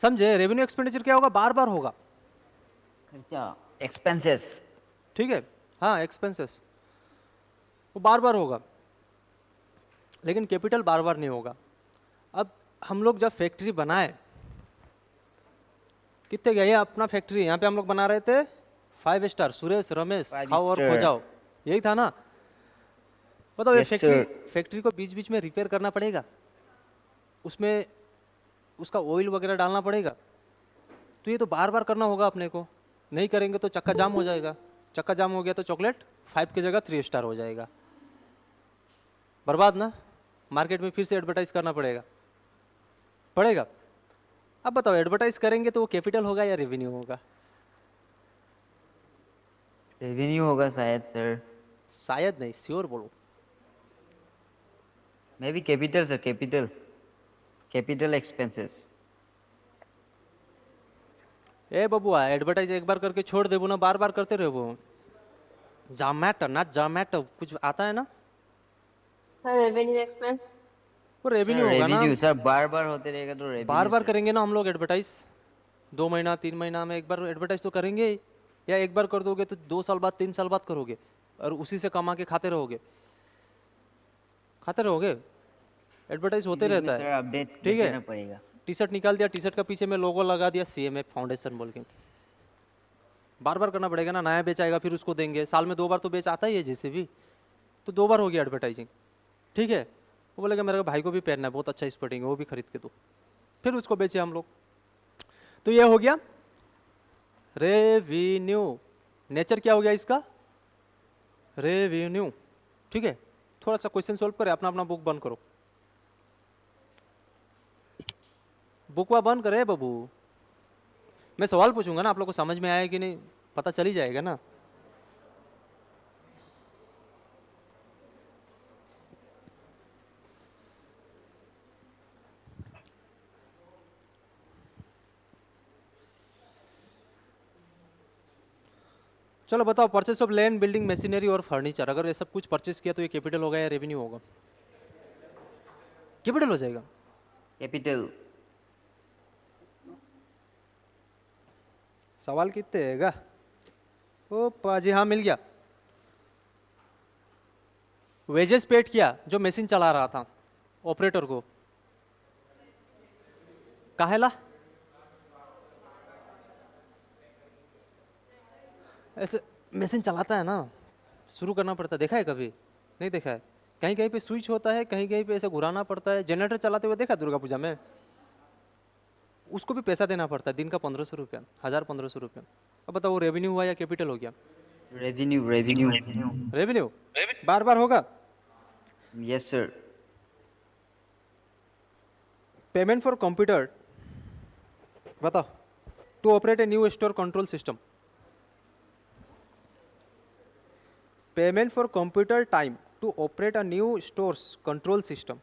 समझे? रेवेन्यू एक्सपेंडिचर क्या होगा? बार बार होगा। खर्चा, एक्सपेंसेस। ठीक है, हाँ एक्सपेंसेस वो बार बार होगा, लेकिन कैपिटल बार बार नहीं होगा। अब हम लोग जब फैक्ट्री बनाए कितने गया ये अपना फैक्ट्री, यहाँ पे हम लोग बना रहे थे 5 स्टार, सुरेश रमेश 5 खाओ और खो स्टार। जाओ, यही था ना। बताओ ये Yes, फैक्ट्री sir. फैक्ट्री को बीच बीच में रिपेयर करना पड़ेगा, उसमें उसका ऑयल वगैरह डालना पड़ेगा, तो ये तो बार बार करना होगा अपने को। नहीं करेंगे तो चक्का जाम हो जाएगा, चक्का जाम हो गया तो चॉकलेट 5 की जगह 3 स्टार हो जाएगा, बर्बाद ना। मार्केट में फिर से एडवर्टाइज करना पड़ेगा पड़ेगा। अब बताओ एडवर्टाइज करेंगे तो वो कैपिटल होगा या रेवेन्यू होगा? रेवेन्यू होगा शायद सर। शायद नहीं, श्योर बोलो। May be capital sir, capital, capital expenses. ए बबुआ, एडवर्टाइज एक बार करके छोड़ देबो ना, बार बार करते रहो। जामैट ना जामैट कुछ आता है ना, Sir, revenue expense. वो रेवेन्यू होगा ना। रेवेन्यू सर, बार बार होते रहेगा तो रेवेन्यू। बार बार करेंगे ना हम लोग एडवर्टाइज, 2 महीना 3 महीना में एक बार एडवर्टाइज तो करेंगे ही। या एक बार कर दोगे तो 2 साल बाद 3 साल बाद करोगे, और उसी से कमा के खाते रहोगे, खाते रहोगे। एडवर्टाइज होते रहता है, अपडेट ठीक है। देना पड़ेगा। टी शर्ट निकाल दिया, टी शर्ट का पीछे में लोगो लगा दिया CMF फाउंडेशन बोल के, बार बार करना पड़ेगा ना। नया बेच आएगा फिर उसको देंगे, साल में 2 बार तो बेच आता ही है जैसे भी, तो 2 बार हो गया एडवर्टाइजिंग, ठीक है। वो बोलेगा मेरे भाई को भी पहनना है, बहुत अच्छा स्पोर्टिंग है, वो भी खरीद के दो, फिर उसको बेचे हम लोग। तो ये हो गया रेवेन्यू। नेचर क्या हो गया इसका? रेवेन्यू, ठीक है। थोड़ा सा क्वेश्चन सोल्व करें, अपना अपना बुक बंद करो, बुकवा बंद करे बबू। मैं सवाल पूछूंगा ना, आप लोग को समझ में आया कि नहीं पता चल ही जाएगा ना। चलो बताओ, purchase of land, building, machinery और फर्नीचर, अगर ये सब कुछ परचेस किया तो ये कैपिटल होगा या रेवेन्यू होगा? कैपिटल हो जाएगा। कैपिटल। सवाल कितने हैगा? ओ पाजी, हाँ मिल गया। वेजेस पेड किया जो मशीन चला रहा था ऑपरेटर को, काहेला? ऐसे मशीन चलाता है ना, शुरू करना पड़ता है, देखा है कभी? नहीं देखा है? कहीं कहीं पे स्विच होता है, कहीं कहीं पे ऐसे घुराना पड़ता है। जनरेटर चलाते हुए देखा दुर्गा पूजा में, उसको भी पैसा देना पड़ता है, दिन का 1500 रुपया, 1000-1500 रुपया। अब बताओ वो रेवेन्यू हुआ या कैपिटल हो गया? Revenue, revenue. रेवेन्यू बार बार होगा। Yes sir. Payment for computer, बताओ, to operate a new store control system. Payment for computer time to operate a new stores control system.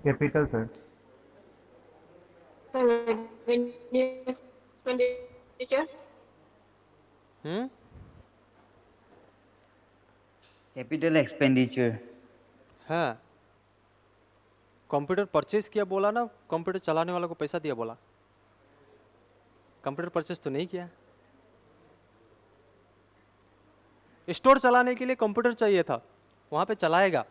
Capital sir. Sir, revenue expenditure. Capital expenditure. हाँ, computer purchase किया बोला ना, computer चलाने वाला को पैसा दिया बोला, कंप्यूटर परचेज तो नहीं किया। स्टोर चलाने के लिए कंप्यूटर चाहिए था, वहाँ पे चलाएगा,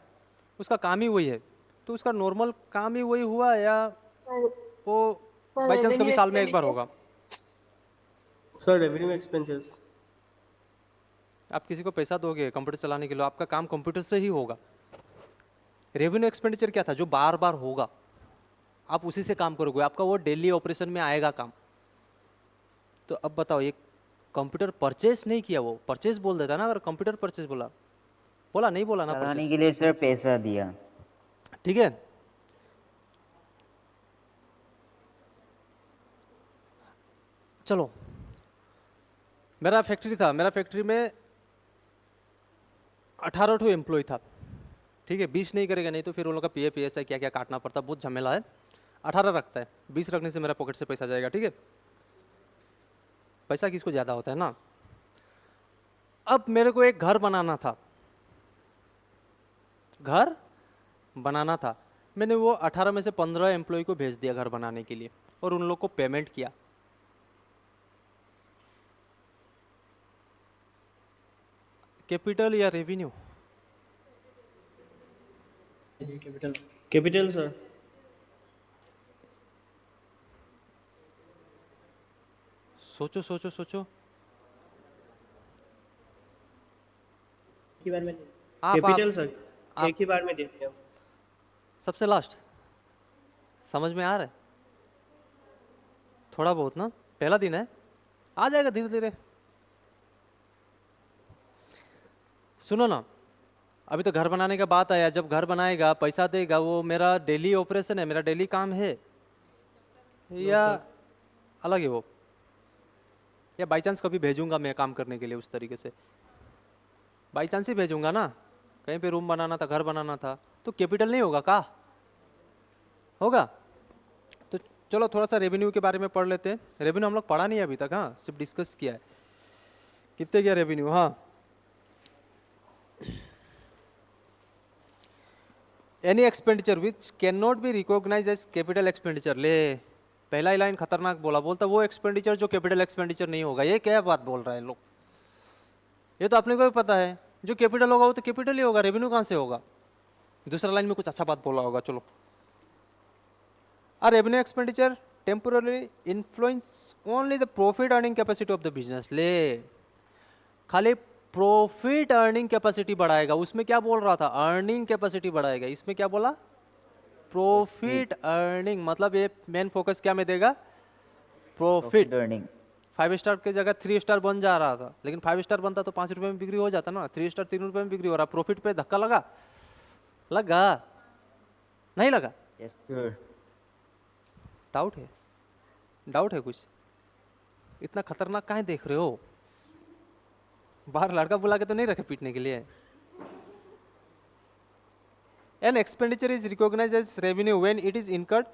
उसका काम ही वही है, तो उसका नॉर्मल काम ही वही हुआ या Sir, वो बाई चांस कभी साल में एक बार होगा? Sir revenue expenses. आप किसी को पैसा दोगे कंप्यूटर चलाने के लिए, आपका काम कंप्यूटर से ही होगा। रेवेन्यू एक्सपेंडिचर क्या था? जो बार बार होगा, आप उसी से काम करोगे, आपका वो डेली ऑपरेशन में आएगा काम। तो अब बताओ, ये कंप्यूटर परचेज नहीं किया, वो परचेज बोल देता ना, अगर कंप्यूटर परचेज बोला, बोला नहीं बोला ना चलाने परचेज, के लिए सर पैसा दिया। ठीक है। चलो, मेरा फैक्ट्री था, मेरा फैक्ट्री में 18 ठो एम्प्लॉय था, ठीक है। 20 नहीं करेगा, नहीं तो फिर उन लोग का PF PSI क्या क्या काटना पड़ता, बहुत झमेला है। 18 रखता है, 20 रखने से मेरा पॉकेट से पैसा जाएगा, ठीक है। पैसा किसको ज़्यादा होता है ना। अब मेरे को एक घर बनाना था, घर बनाना था, मैंने वो 18 में से 15 एम्प्लॉय को भेज दिया घर बनाने के लिए, और उन लोग को पेमेंट किया। कैपिटल या रेवेन्यू? Capital, sir. सोचो सोचो सोचो। एक ही बार में आप कैपिटल सर, आप एक ही बार में दे दिया। सबसे लास्ट समझ में आ रहा है? थोड़ा बहुत ना, पहला दिन है, आ जाएगा धीरे धीरे। सुनो ना, अभी तो घर बनाने का बात आया। जब घर बनाएगा, पैसा देगा, वो मेरा डेली ऑपरेशन है, मेरा डेली काम है, या अलग है वो? या बाई चांस कभी भेजूंगा मैं काम करने के लिए उस तरीके से? बाई चांस ही भेजूंगा ना। कहीं पे रूम बनाना था, घर बनाना था, तो कैपिटल नहीं होगा का? होगा। तो चलो थोड़ा सा रेवेन्यू के बारे में पढ़ लेते हैं। रेवेन्यू हम लोग पढ़ा नहीं है अभी तक, हाँ, सिर्फ डिस्कस किया है। कितने गया रेवेन्यू? हाँ, any expenditure which can not be recognize as capital expenditure. ले, पहला ही लाइन खतरनाक बोला। बोलता वो एक्सपेंडिचर जो कैपिटल एक्सपेंडिचर नहीं होगा। ये क्या बात बोल रहा है लोग? ये तो अपने को भी पता है, जो कैपिटल होगा वो तो कैपिटल ही होगा, रेवेन्यू कहाँ से होगा? दूसरा लाइन में कुछ अच्छा बात बोला होगा। चलो, a revenue expenditure temporarily influence only the profit earning capacity of the business। ले, खाली प्रॉफिट अर्निंग कैपेसिटी बढ़ाएगा। उसमें क्या बोल रहा था? अर्निंग कैपेसिटी बढ़ाएगा। इसमें क्या बोला? Profit earning. मतलब ये मेन फोकस क्या में देगा? प्रॉफिट। earning। 5 स्टार की जगह 3 स्टार बन जा रहा था, लेकिन 5 स्टार बनता तो 5 रुपए में बिक्री हो जाता ना। 3 स्टार 3 रुपए में बिक्री हो रहा। प्रॉफिट पे धक्का लगा? लगा? नहीं लगा? Yes sir। डाउट है? डाउट है कुछ? इतना खतरनाक काहे देख रहे हो? बाहर लड़का बुला के तो नहीं रखे पीटने के लिए। An expenditure is recognize as revenue when it is incurred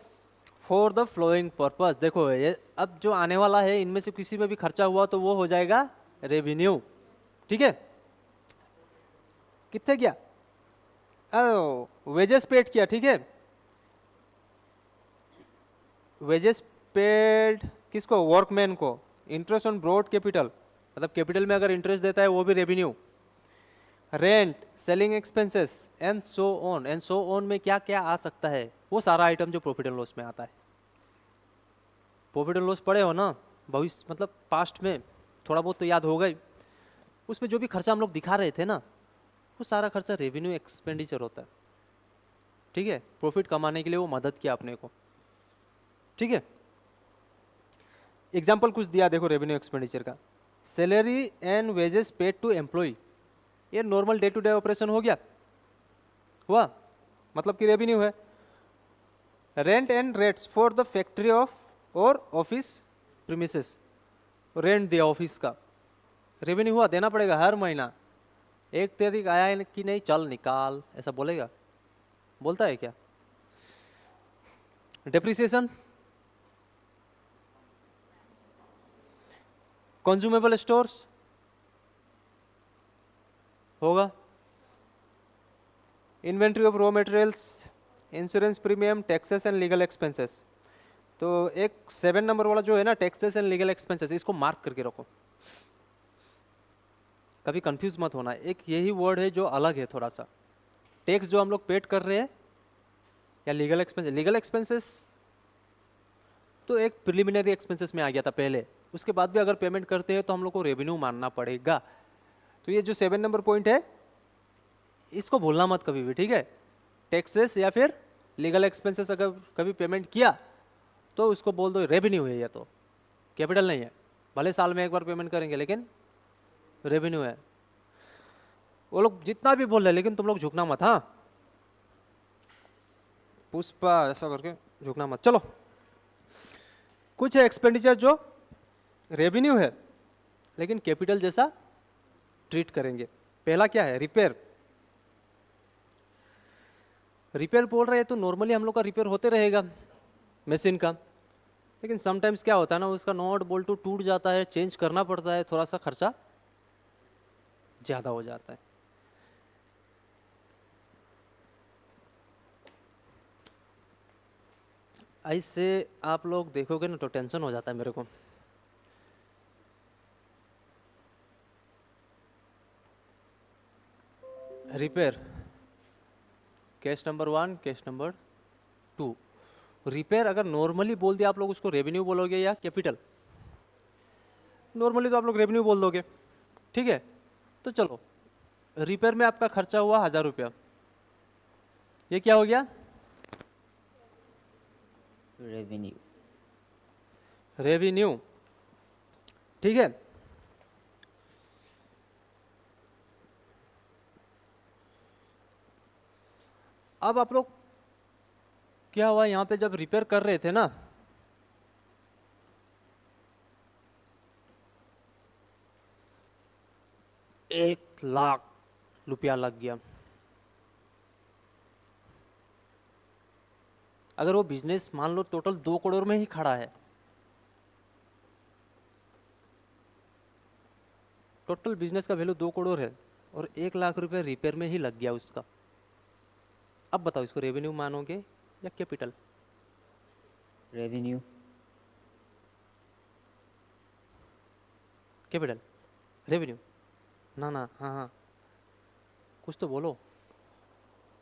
for the following purpose. देखो ये अब जो आने वाला है, इनमें से किसी में भी खर्चा हुआ तो वो हो जाएगा रेवेन्यू। ठीक है? कितने किया? वेजेस पेड किया, ठीक है? वेजेस पेड किसको? वर्कमैन को। इंटरेस्ट ऑन ब्रॉड कैपिटल, मतलब कैपिटल में अगर इंटरेस्ट देता है वो भी revenue. Rent, selling expenses and so on. And so on में क्या क्या आ सकता है? वो सारा आइटम जो प्रॉफिट एंड लॉस में आता है। प्रॉफिट एंड लॉस पढ़े हो ना भविष्य, मतलब पास्ट में थोड़ा बहुत तो याद होगा ही। उसमें जो भी खर्चा हम लोग दिखा रहे थे ना, वो सारा खर्चा रेवेन्यू एक्सपेंडिचर होता है। ठीक है? प्रॉफिट कमाने के लिए वो मदद किया अपने को। ठीक है? एग्जाम्पल कुछ दिया देखो रेवेन्यू एक्सपेंडिचर का। Salary and wages paid to employ, ये normal day to day operation हो गया, हुआ, मतलब कि रेवेन्यू है। Rent and rates for the factory of और ऑफिस प्रीमिसेस, रेंट दिया ऑफिस का, रेवेन्यू हुआ, देना पड़ेगा हर महीना। 1 तारीख आया है कि नहीं, चल निकाल, ऐसा बोलेगा? बोलता है क्या? डेप्रिसिएशन, कंज्यूमेबल स्टोर्स होगा, inventory of raw materials, insurance premium, taxes and legal expenses. तो एक 7 नंबर वाला जो है ना, टैक्सेस एंड लीगल एक्सपेंसेस, इसको मार्क करके रखो, कभी कंफ्यूज मत होना। एक यही वर्ड है जो अलग है थोड़ा सा। टैक्स जो हम लोग पेड कर रहे हैं या लीगल एक्सपेंसेस। लीगल एक्सपेंसेस तो एक प्रिलिमिनरी एक्सपेंसेस में आ गया था पहले, उसके बाद भी अगर पेमेंट करते हैं तो हम लोग को रेवेन्यू मानना पड़ेगा। तो ये जो 7 नंबर पॉइंट है, इसको भूलना मत कभी भी। ठीक है? टैक्सेस या फिर लीगल एक्सपेंसेस अगर कभी पेमेंट किया तो उसको बोल दो रेवेन्यू है, ये तो कैपिटल नहीं है। भले साल में एक बार पेमेंट करेंगे लेकिन रेवेन्यू है। वो लोग जितना भी बोल रहे लेकिन तुम लोग झुकना मत। हाँ पुष्पा, ऐसा करके झुकना मत। चलो, कुछ है एक्सपेंडिचर जो रेवेन्यू है लेकिन कैपिटल जैसा ट्रीट करेंगे। पहला क्या है? रिपेयर। रिपेयर बोल रहे हैं तो नॉर्मली हम लोग का रिपेयर होते रहेगा मशीन का, लेकिन समटाइम्स क्या होता है ना, उसका नॉट बोल्ट टूट जाता है, चेंज करना पड़ता है, थोड़ा सा खर्चा ज़्यादा हो जाता है। ऐसे आप लोग देखोगे ना तो टेंशन हो जाता है मेरे को। Repair case number 1, case number 2। Repair अगर नॉर्मली बोल दिया आप लोग उसको रेवेन्यू बोलोगे या कैपिटल? नॉर्मली तो आप लोग रेवेन्यू बोल दोगे, ठीक है। तो चलो, रिपेयर में आपका खर्चा हुआ 1000 रुपया, ये क्या हो गया? रेवेन्यू। रेवेन्यू, ठीक है। अब आप लोग क्या हुआ यहाँ पे जब रिपेयर कर रहे थे ना, ₹1,00,000 लग गया। अगर वो बिजनेस मान लो टोटल 2 करोड़ में ही खड़ा है, टोटल बिजनेस का वैल्यू 2 करोड़ है और 1,00,000 रुपए रिपेयर में ही लग गया उसका। अब बताओ इसको रेवेन्यू मानोगे या कैपिटल? रेवेन्यू। कैपिटल? रेवेन्यू? ना ना, हाँ हाँ, कुछ तो बोलो,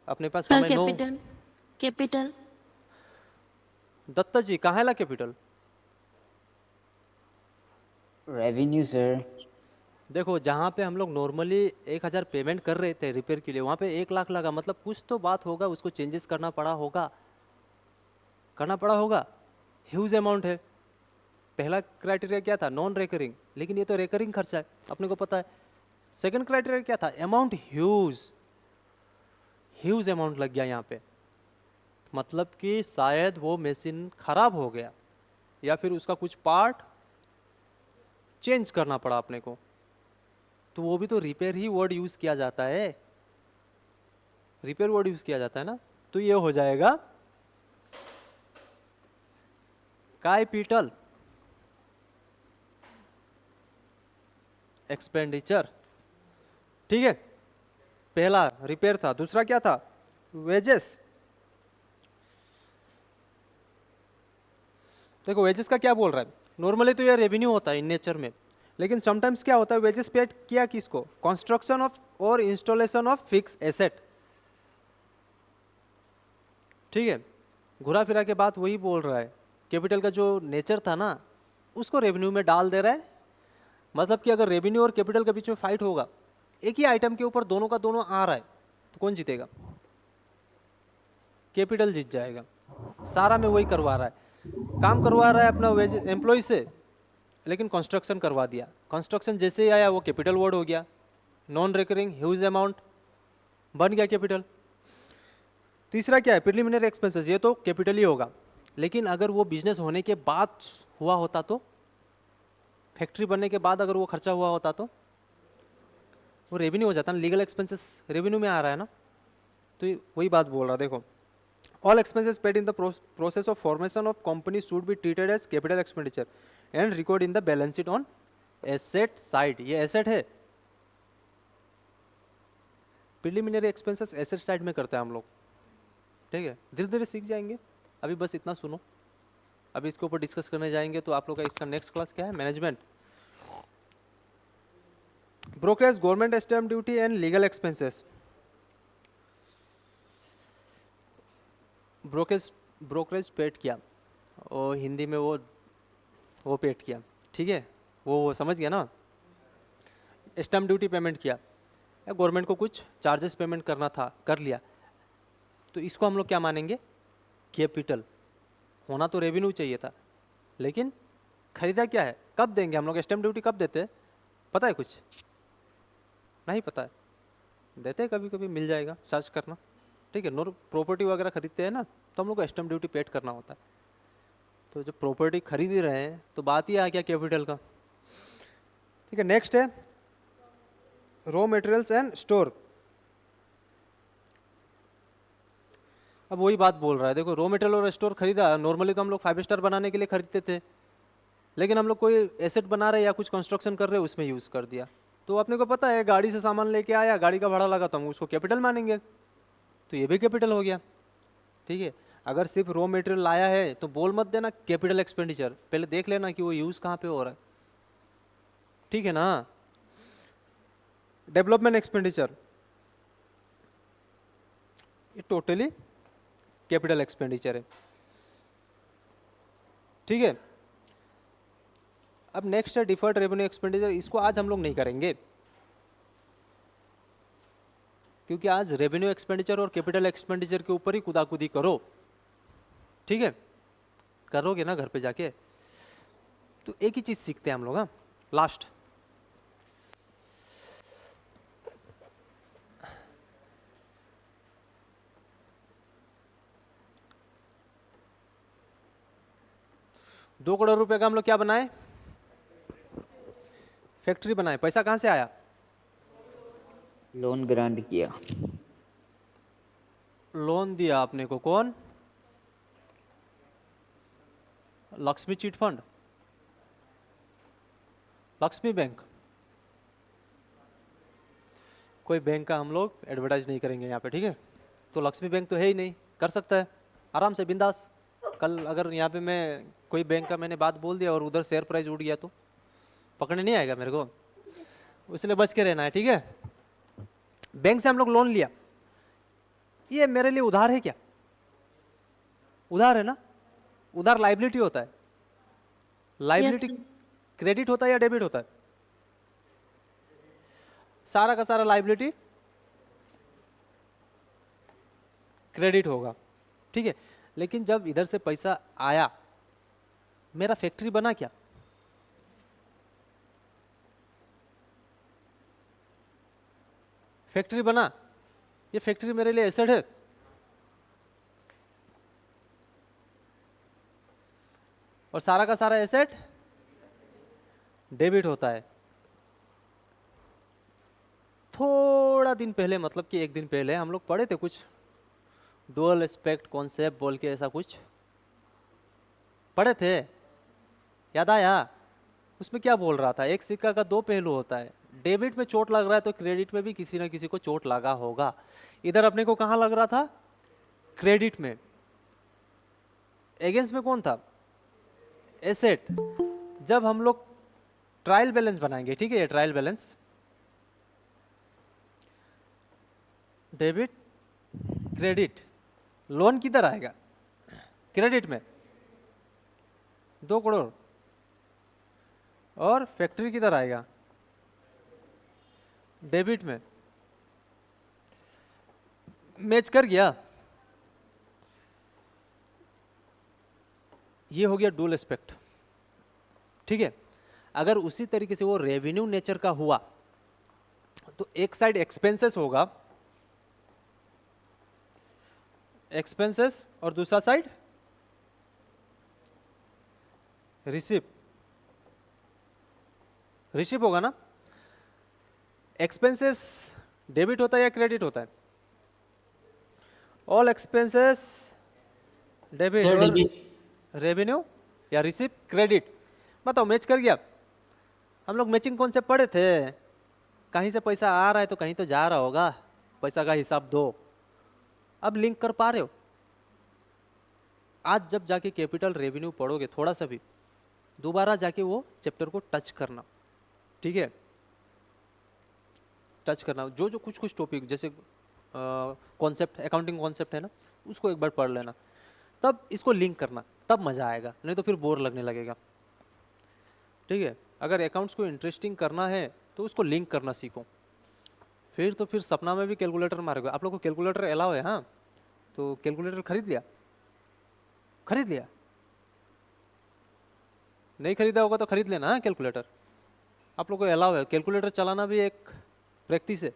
अपने पास सर समय नो। कैपिटल। कैपिटल। दत्ता जी कहाँ है कैपिटल? Revenue sir. देखो जहाँ पे हम लोग नॉर्मली 1,000 पेमेंट कर रहे थे रिपेयर के लिए, वहाँ पे 1,00,000 लगा, मतलब कुछ तो बात होगा, उसको चेंजेस करना पड़ा होगा, ह्यूज अमाउंट है। पहला क्राइटेरिया क्या था? नॉन रेकरिंग, लेकिन ये तो रेकरिंग खर्चा है, अपने को पता है। सेकंड क्राइटेरिया क्या था? अमाउंट ह्यूज अमाउंट लग गया यहाँ पे, मतलब कि शायद वो मशीन खराब हो गया या फिर उसका कुछ पार्ट चेंज करना पड़ा अपने को, तो वो भी तो रिपेयर ही वर्ड यूज किया जाता है, रिपेयर वर्ड यूज किया जाता है ना। तो ये हो जाएगा कैपिटल एक्सपेंडिचर, ठीक है। पहला रिपेयर था, दूसरा क्या था? वेजेस। देखो वेजेस का क्या बोल रहा है, नॉर्मली तो ये रेवेन्यू होता है इन नेचर में, लेकिन समटाइम्स क्या होता है, वेजेस पेड किया किसको? कंस्ट्रक्शन ऑफ और इंस्टॉलेशन ऑफ फिक्स एसेट, ठीक है। घुरा फिरा के बात वही बोल रहा है, कैपिटल का जो नेचर था ना उसको रेवेन्यू में डाल दे रहा है। मतलब कि अगर रेवेन्यू और कैपिटल के बीच में फाइट होगा, एक ही आइटम के ऊपर दोनों का दोनों आ रहा है, तो कौन जीतेगा? कैपिटल जीत जाएगा। सारा में वही करवा रहा है, काम करवा रहा है अपना वेज एम्प्लॉय से, लेकिन कंस्ट्रक्शन करवा दिया। कंस्ट्रक्शन जैसे ही आया वो कैपिटल वर्ड हो गया, नॉन रिकरिंग ह्यूज अमाउंट बन गया कैपिटल। तीसरा क्या है? प्रिलिमिनरी एक्सपेंसेस, ये तो कैपिटल ही होगा, लेकिन अगर वो बिजनेस होने के बाद हुआ होता तो, फैक्ट्री बनने के बाद अगर वो खर्चा हुआ होता तो वो रेवेन्यू हो जाता ना। लीगल एक्सपेंसेस रेवेन्यू में आ रहा है ना, तो वही बात बोल रहा। देखो, all expenses paid in the process of formation of company should be treated as capital expenditure and record in the balance sheet on asset side. ये एसेट है, प्रिलिमिनरी एक्सपेंसेस एसेट साइड में करते हैं हम लोग, ठीक है। धीरे धीरे सीख जाएंगे, अभी बस इतना सुनो, अभी इसके ऊपर डिस्कस करने जाएंगे तो आप लोग का इसका नेक्स्ट क्लास क्या है? Management. Brokerage, government stamp duty and legal expenses. Brokerage paid किया, और हिंदी में वो पेड किया, ठीक है, वो समझ गया ना। स्टैम्प ड्यूटी पेमेंट किया, या गवर्नमेंट को कुछ चार्जेस पेमेंट करना था, कर लिया, तो इसको हम लोग क्या मानेंगे? कैपिटल। होना तो रेवेन्यू चाहिए था, लेकिन खरीदा क्या है? कब देंगे हम लोग स्टैम्प ड्यूटी? कब देते हैं पता है? कुछ नहीं पता है, देते हैं कभी कभी, मिल जाएगा, सर्च करना, ठीक है। नॉर प्रॉपर्टी वगैरह खरीदते हैं ना, तो हम लोग को स्टैम्प ड्यूटी पेड करना होता है। तो जब प्रॉपर्टी खरीद ही रहे हैं तो बात ही आ गया कैपिटल का, ठीक है। नेक्स्ट है रॉ मटेरियल्स एंड स्टोर। अब वही बात बोल रहा है, देखो रॉ मटेरियल और स्टोर खरीदा, नॉर्मली तो हम लोग 5 स्टार बनाने के लिए खरीदते थे, लेकिन हम लोग कोई एसेट बना रहे या कुछ कंस्ट्रक्शन कर रहे हैं उसमें यूज़ कर दिया। तो अपने को पता है गाड़ी से सामान लेके आया, गाड़ी का भाड़ा लगा, तो हम उसको कैपिटल मानेंगे, तो ये भी कैपिटल हो गया, ठीक है। अगर सिर्फ रॉ मटेरियल लाया है तो बोल मत देना कैपिटल एक्सपेंडिचर, पहले देख लेना कि वो यूज़ कहाँ पे हो रहा है, ठीक है ना। डेवलपमेंट एक्सपेंडिचर, ये टोटली कैपिटल एक्सपेंडिचर है। ठीक है, अब नेक्स्ट है डिफर्ड रेवेन्यू एक्सपेंडिचर। इसको आज हम लोग नहीं करेंगे क्योंकि आज रेवेन्यू एक्सपेंडिचर और कैपिटल एक्सपेंडिचर के ऊपर ही कुदाकुदी करो। ठीक है, करोगे ना घर पे जाके, तो एक ही चीज सीखते हैं हम लोग। हाँ, लास्ट ₹2 करोड़ का हम लोग क्या बनाए? फैक्ट्री बनाए। पैसा कहां से आया? लोन ग्रांट किया। लोन दिया आपने को। कौन? Lakshmi chit fund, Lakshmi bank. कोई बैंक का हम लोग एडवर्टाइज नहीं करेंगे यहाँ पे, ठीक है? तो लक्ष्मी बैंक तो है ही नहीं, कर सकता है आराम से बिंदास। कल अगर यहाँ पे मैं कोई बैंक का मैंने बात बोल दिया और उधर शेयर प्राइस उड़ गया तो पकड़ने नहीं आएगा मेरे को, इसलिए बच के रहना है। ठीक है, बैंक से हम लोग लोन लिया, ये मेरे लिए उधार है क्या? उधार है ना? उधार लाइबिलिटी होता है। लाइबिलिटी Yes, क्रेडिट होता है या डेबिट होता है? सारा का सारा लाइबिलिटी क्रेडिट होगा। ठीक है, लेकिन जब इधर से पैसा आया, मेरा फैक्ट्री बना क्या? फैक्ट्री बना, ये फैक्ट्री मेरे लिए एसेट है। और सारा का सारा एसेट डेबिट होता है। थोड़ा दिन पहले, मतलब कि एक दिन पहले हम लोग पढ़े थे कुछ डुअल एस्पेक्ट कॉन्सेप्ट बोल के, ऐसा कुछ पढ़े थे, याद आया? उसमें क्या बोल रहा था? एक सिक्का का दो पहलू होता है। डेबिट में चोट लग रहा है तो क्रेडिट में भी किसी ना किसी को चोट लगा होगा। इधर अपने को कहाँ लग रहा था? क्रेडिट में। अगेंस्ट में कौन था? एसेट। जब हम लोग ट्रायल बैलेंस बनाएंगे, ठीक है, ये trial balance, debit credit, loan किधर आएगा? क्रेडिट में 2 करोड़। और फैक्ट्री किधर आएगा? डेबिट में। मैच कर गया? ये हो गया डुअल एस्पेक्ट। ठीक है, अगर उसी तरीके से वो रेवेन्यू नेचर का हुआ तो एक साइड एक्सपेंसेस होगा, एक्सपेंसेस, और दूसरा साइड रिसिप। रिसिप होगा ना? एक्सपेंसेस डेबिट होता है या क्रेडिट होता है? ऑल एक्सपेंसेस डेबिट, सर, और डेबिट। रेवेन्यू या रिसिप क्रेडिट। बताओ, मैच कर गया? हम लोग मैचिंग कॉन्सेप्ट पढ़े थे। कहीं से पैसा आ रहा है तो कहीं तो जा रहा होगा, पैसा का हिसाब दो। अब लिंक कर पा रहे हो? आज जब जाके कैपिटल रेवेन्यू पढ़ोगे, थोड़ा सा भी दोबारा जाके वो चैप्टर को टच करना। ठीक है, टच करना। जो जो कुछ कुछ टॉपिक जैसे कॉन्सेप्ट, अकाउंटिंग कॉन्सेप्ट है ना, उसको एक बार पढ़ लेना, तब इसको लिंक करना, तब मज़ा आएगा, नहीं तो फिर बोर लगने लगेगा। ठीक है, अगर अकाउंट्स को इंटरेस्टिंग करना है तो उसको लिंक करना सीखो, फिर तो फिर सपना में भी कैलकुलेटर मारोगे। आप लोग को कैलकुलेटर अलाउ है? हाँ, तो कैलकुलेटर खरीद लिया? खरीद लिया? नहीं खरीदा होगा तो खरीद लेना। हाँ, कैलकुलेटर आप लोग को अलाउ है। कैलकुलेटर चलाना भी एक प्रैक्टिस है।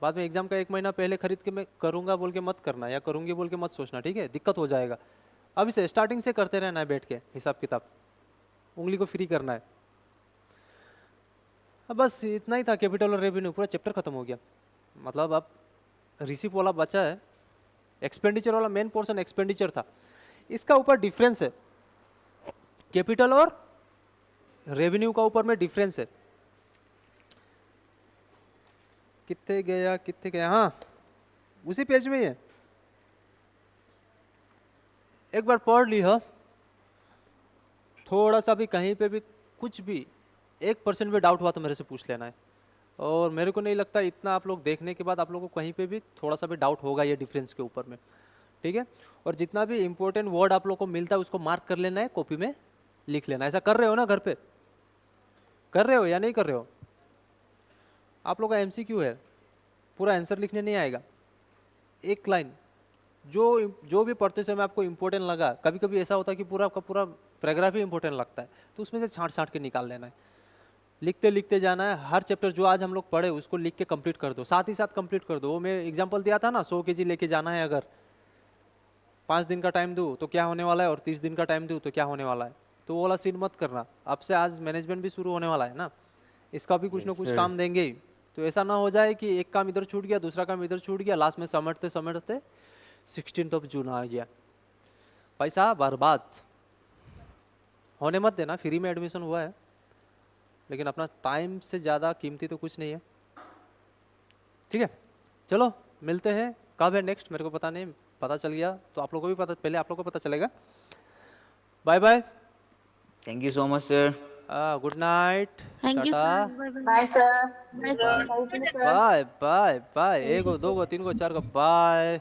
बाद में एग्जाम का 1 महीना पहले खरीद के मैं करूंगा बोल के मत करना, या करूंगी बोल के मत सोचना। ठीक है, दिक्कत हो जाएगा। अभी से स्टार्टिंग से करते रहना है, बैठ के हिसाब किताब, उंगली को फ्री करना है। अब बस इतना ही था, कैपिटल और रेवेन्यू, पूरा चैप्टर खत्म हो गया। मतलब अब रिसिप वाला बचा है, एक्सपेंडिचर वाला मेन पोर्शन एक्सपेंडिचर था। इसका ऊपर डिफरेंस है, कैपिटल और रेवेन्यू का ऊपर में डिफरेंस है। कितने गया, कितने गया? हाँ, उसी पेज में ही है, एक बार पढ़ ली। हाँ, थोड़ा सा भी कहीं पे भी कुछ भी 1% भी डाउट हुआ तो मेरे से पूछ लेना है। और मेरे को नहीं लगता इतना आप लोग देखने के बाद आप लोगों को कहीं पे भी थोड़ा सा भी डाउट होगा ये डिफरेंस के ऊपर में, ठीक है। और जितना भी इंपॉर्टेंट वर्ड आप लोग को मिलता है उसको मार्क कर लेना है, कॉपी में लिख लेना है। ऐसा कर रहे हो ना, घर पे कर रहे हो या नहीं कर रहे हो? आप लोग का एमसीक्यू है, पूरा आंसर लिखने नहीं आएगा, एक लाइन जो भी पढ़ते समय आपको इंपॉर्टेंट लगा। कभी कभी ऐसा होता है कि पूरा का पूरा पैराग्राफ ही इंपॉर्टेंट लगता है, तो उसमें से छांट छांट के निकाल लेना है, लिखते लिखते जाना है। हर चैप्टर जो आज हम लोग पढ़े उसको लिख के कंप्लीट कर दो, साथ ही साथ कंप्लीट कर दो। वो मैं एग्जांपल दिया था ना, 100 kg लेके जाना है, अगर 5 दिन का टाइम दूँ तो क्या होने वाला है, और 30 दिन का टाइम दूँ तो क्या होने वाला है। तो वो वाला सीन मत करना। अब से आज मैनेजमेंट भी शुरू होने वाला है ना, इसका भी कुछ ना कुछ काम देंगे ही। तो ऐसा ना हो जाए कि एक काम इधर छूट गया, दूसरा काम इधर छूट गया, लास्ट में समेटते समेटते 16 जून आ गया, पैसा बर्बाद। होने मत देना, फ्री में एडमिशन हुआ है, लेकिन अपना टाइम से ज़्यादा कीमती तो कुछ नहीं है, ठीक है। चलो मिलते हैं, कब है नेक्स्ट मेरे को पता नहीं, पता चल गया तो आप लोगों को भी पता, पहले आप लोगों को पता चलेगा। Bye bye, Thank you so much, sir. Good night, Thank you, tata, sir. Bye bye. Bye, sir. Bye. Thank you, sir. Bye bye bye, Thank एक you, गो, दो sir. गो, तीन गो, चार गो, बाय।